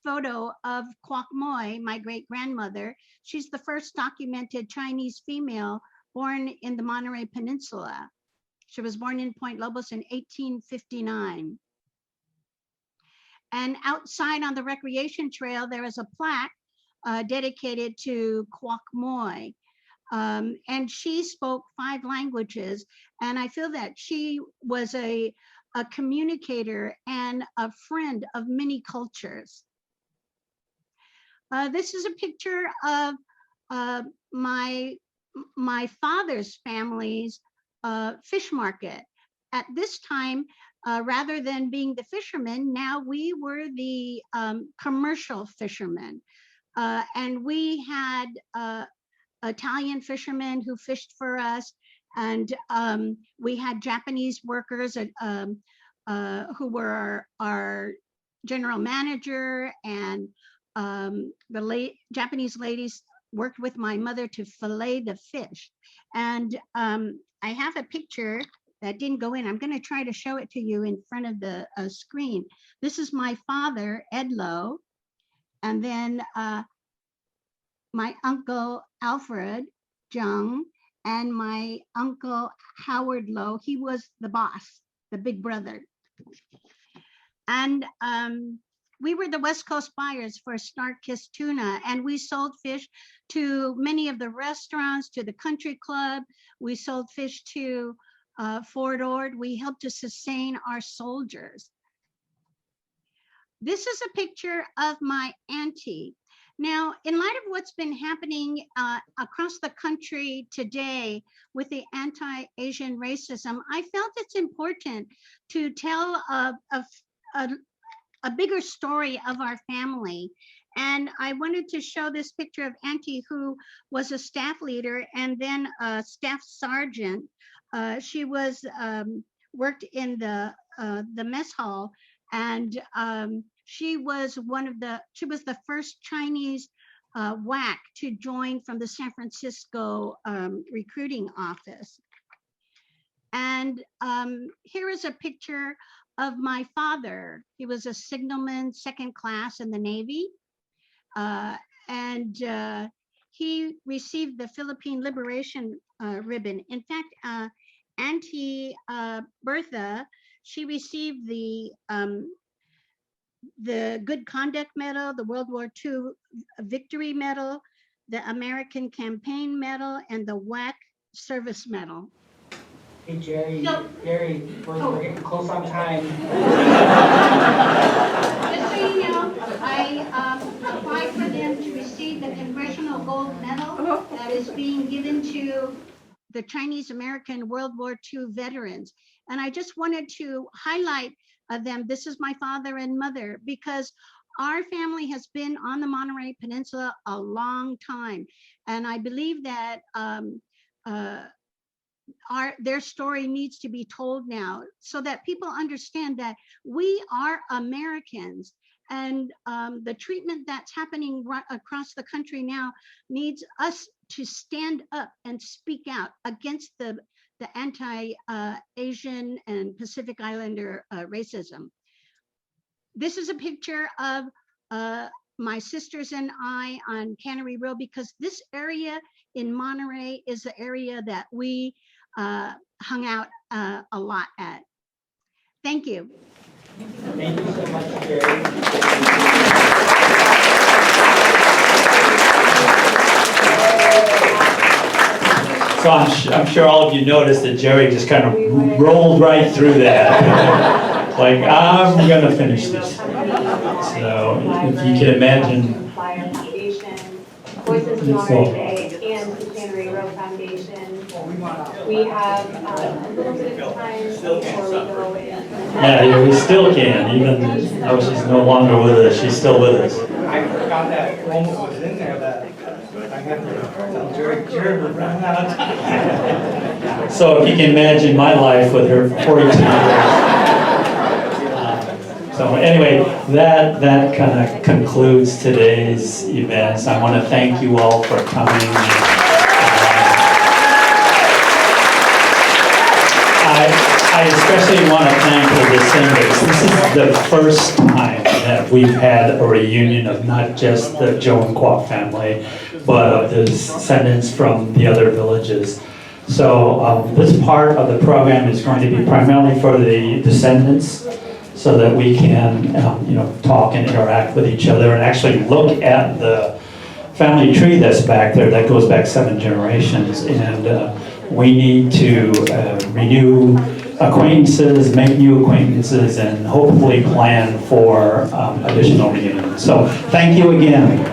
photo of Quock Moi, my great-grandmother. She's the first documented Chinese female born in the Monterey Peninsula. She was born in Point Lobos in 1859. And outside on the recreation trail, there is a plaque dedicated to Quock Moi. And she spoke 5 languages. And I feel that she was a communicator and a friend of many cultures. This is a picture of my father's family's fish market. At this time, rather than being the fishermen, now we were the commercial fishermen. And we had Italian fishermen who fished for us, and we had Japanese workers who were our general manager, and the Japanese ladies worked with my mother to fillet the fish. And I have a picture that didn't go in. I'm going to try to show it to you in front of the screen. This is my father, Ed Low, and then my uncle Alfred Jung, and my uncle Howard Low. He was the boss, the big brother. And we were the West Coast buyers for Snark-Kiss Tuna, and we sold fish to many of the restaurants, to the country club. We sold fish to Fort Ord. We helped to sustain our soldiers. This is a picture of my auntie. Now, in light of what's been happening across the country today with the anti-Asian racism, I felt it's important to tell a bigger story of our family. And I wanted to show this picture of Auntie, who was a staff leader and then a staff sergeant. She was worked in the mess hall, and she was the first Chinese WAC to join from the San Francisco recruiting office. And here is a picture of my father. He was a signalman, 2nd class in the Navy. And he received the Philippine Liberation Ribbon. In fact, Auntie Bertha, she received the Good Conduct Medal, the World War II Victory Medal, the American Campaign Medal, and the WAC Service Medal. Hey, Gerry, we're getting close on time. Just so you know, I applied for them to receive the Congressional Gold Medal that is being given to the Chinese American World War II veterans. And I just wanted to highlight them. This is my father and mother, because our family has been on the Monterey Peninsula a long time. And I believe that their story needs to be told now, so that people understand that we are Americans, and the treatment that's happening right across the country now needs us to stand up and speak out against the anti-Asian and Pacific Islander racism. This is a picture of my sisters and I on Cannery Row, because this area in Monterey is the area that we hung out a lot at. Thank you. Thank you so much, Gerry. So I'm sure all of you noticed that Gerry just kind of rolled right through that. Like, I'm gonna finish this. So if you can imagine. Voices of Monterey Bay and the Cannery Row Foundation. We have a little bit of time before we go in. Yeah, we still can, even though she's no longer with us, she's still with us. I forgot that moment was in there that I had to tell Gerry would run out. So if you can imagine my life with her 42 years. So anyway, that kind of concludes today's events. I want to thank you all for coming. I especially want to thank the descendants. This is the first time that we've had a reunion of not just the Joe and Quock family, but of the descendants from the other villages. So this part of the program is going to be primarily for the descendants, so that we can talk and interact with each other and actually look at the family tree that's back there that goes back 7 generations, and we need to renew acquaintances, make new acquaintances, and hopefully plan for additional reunions. So thank you again.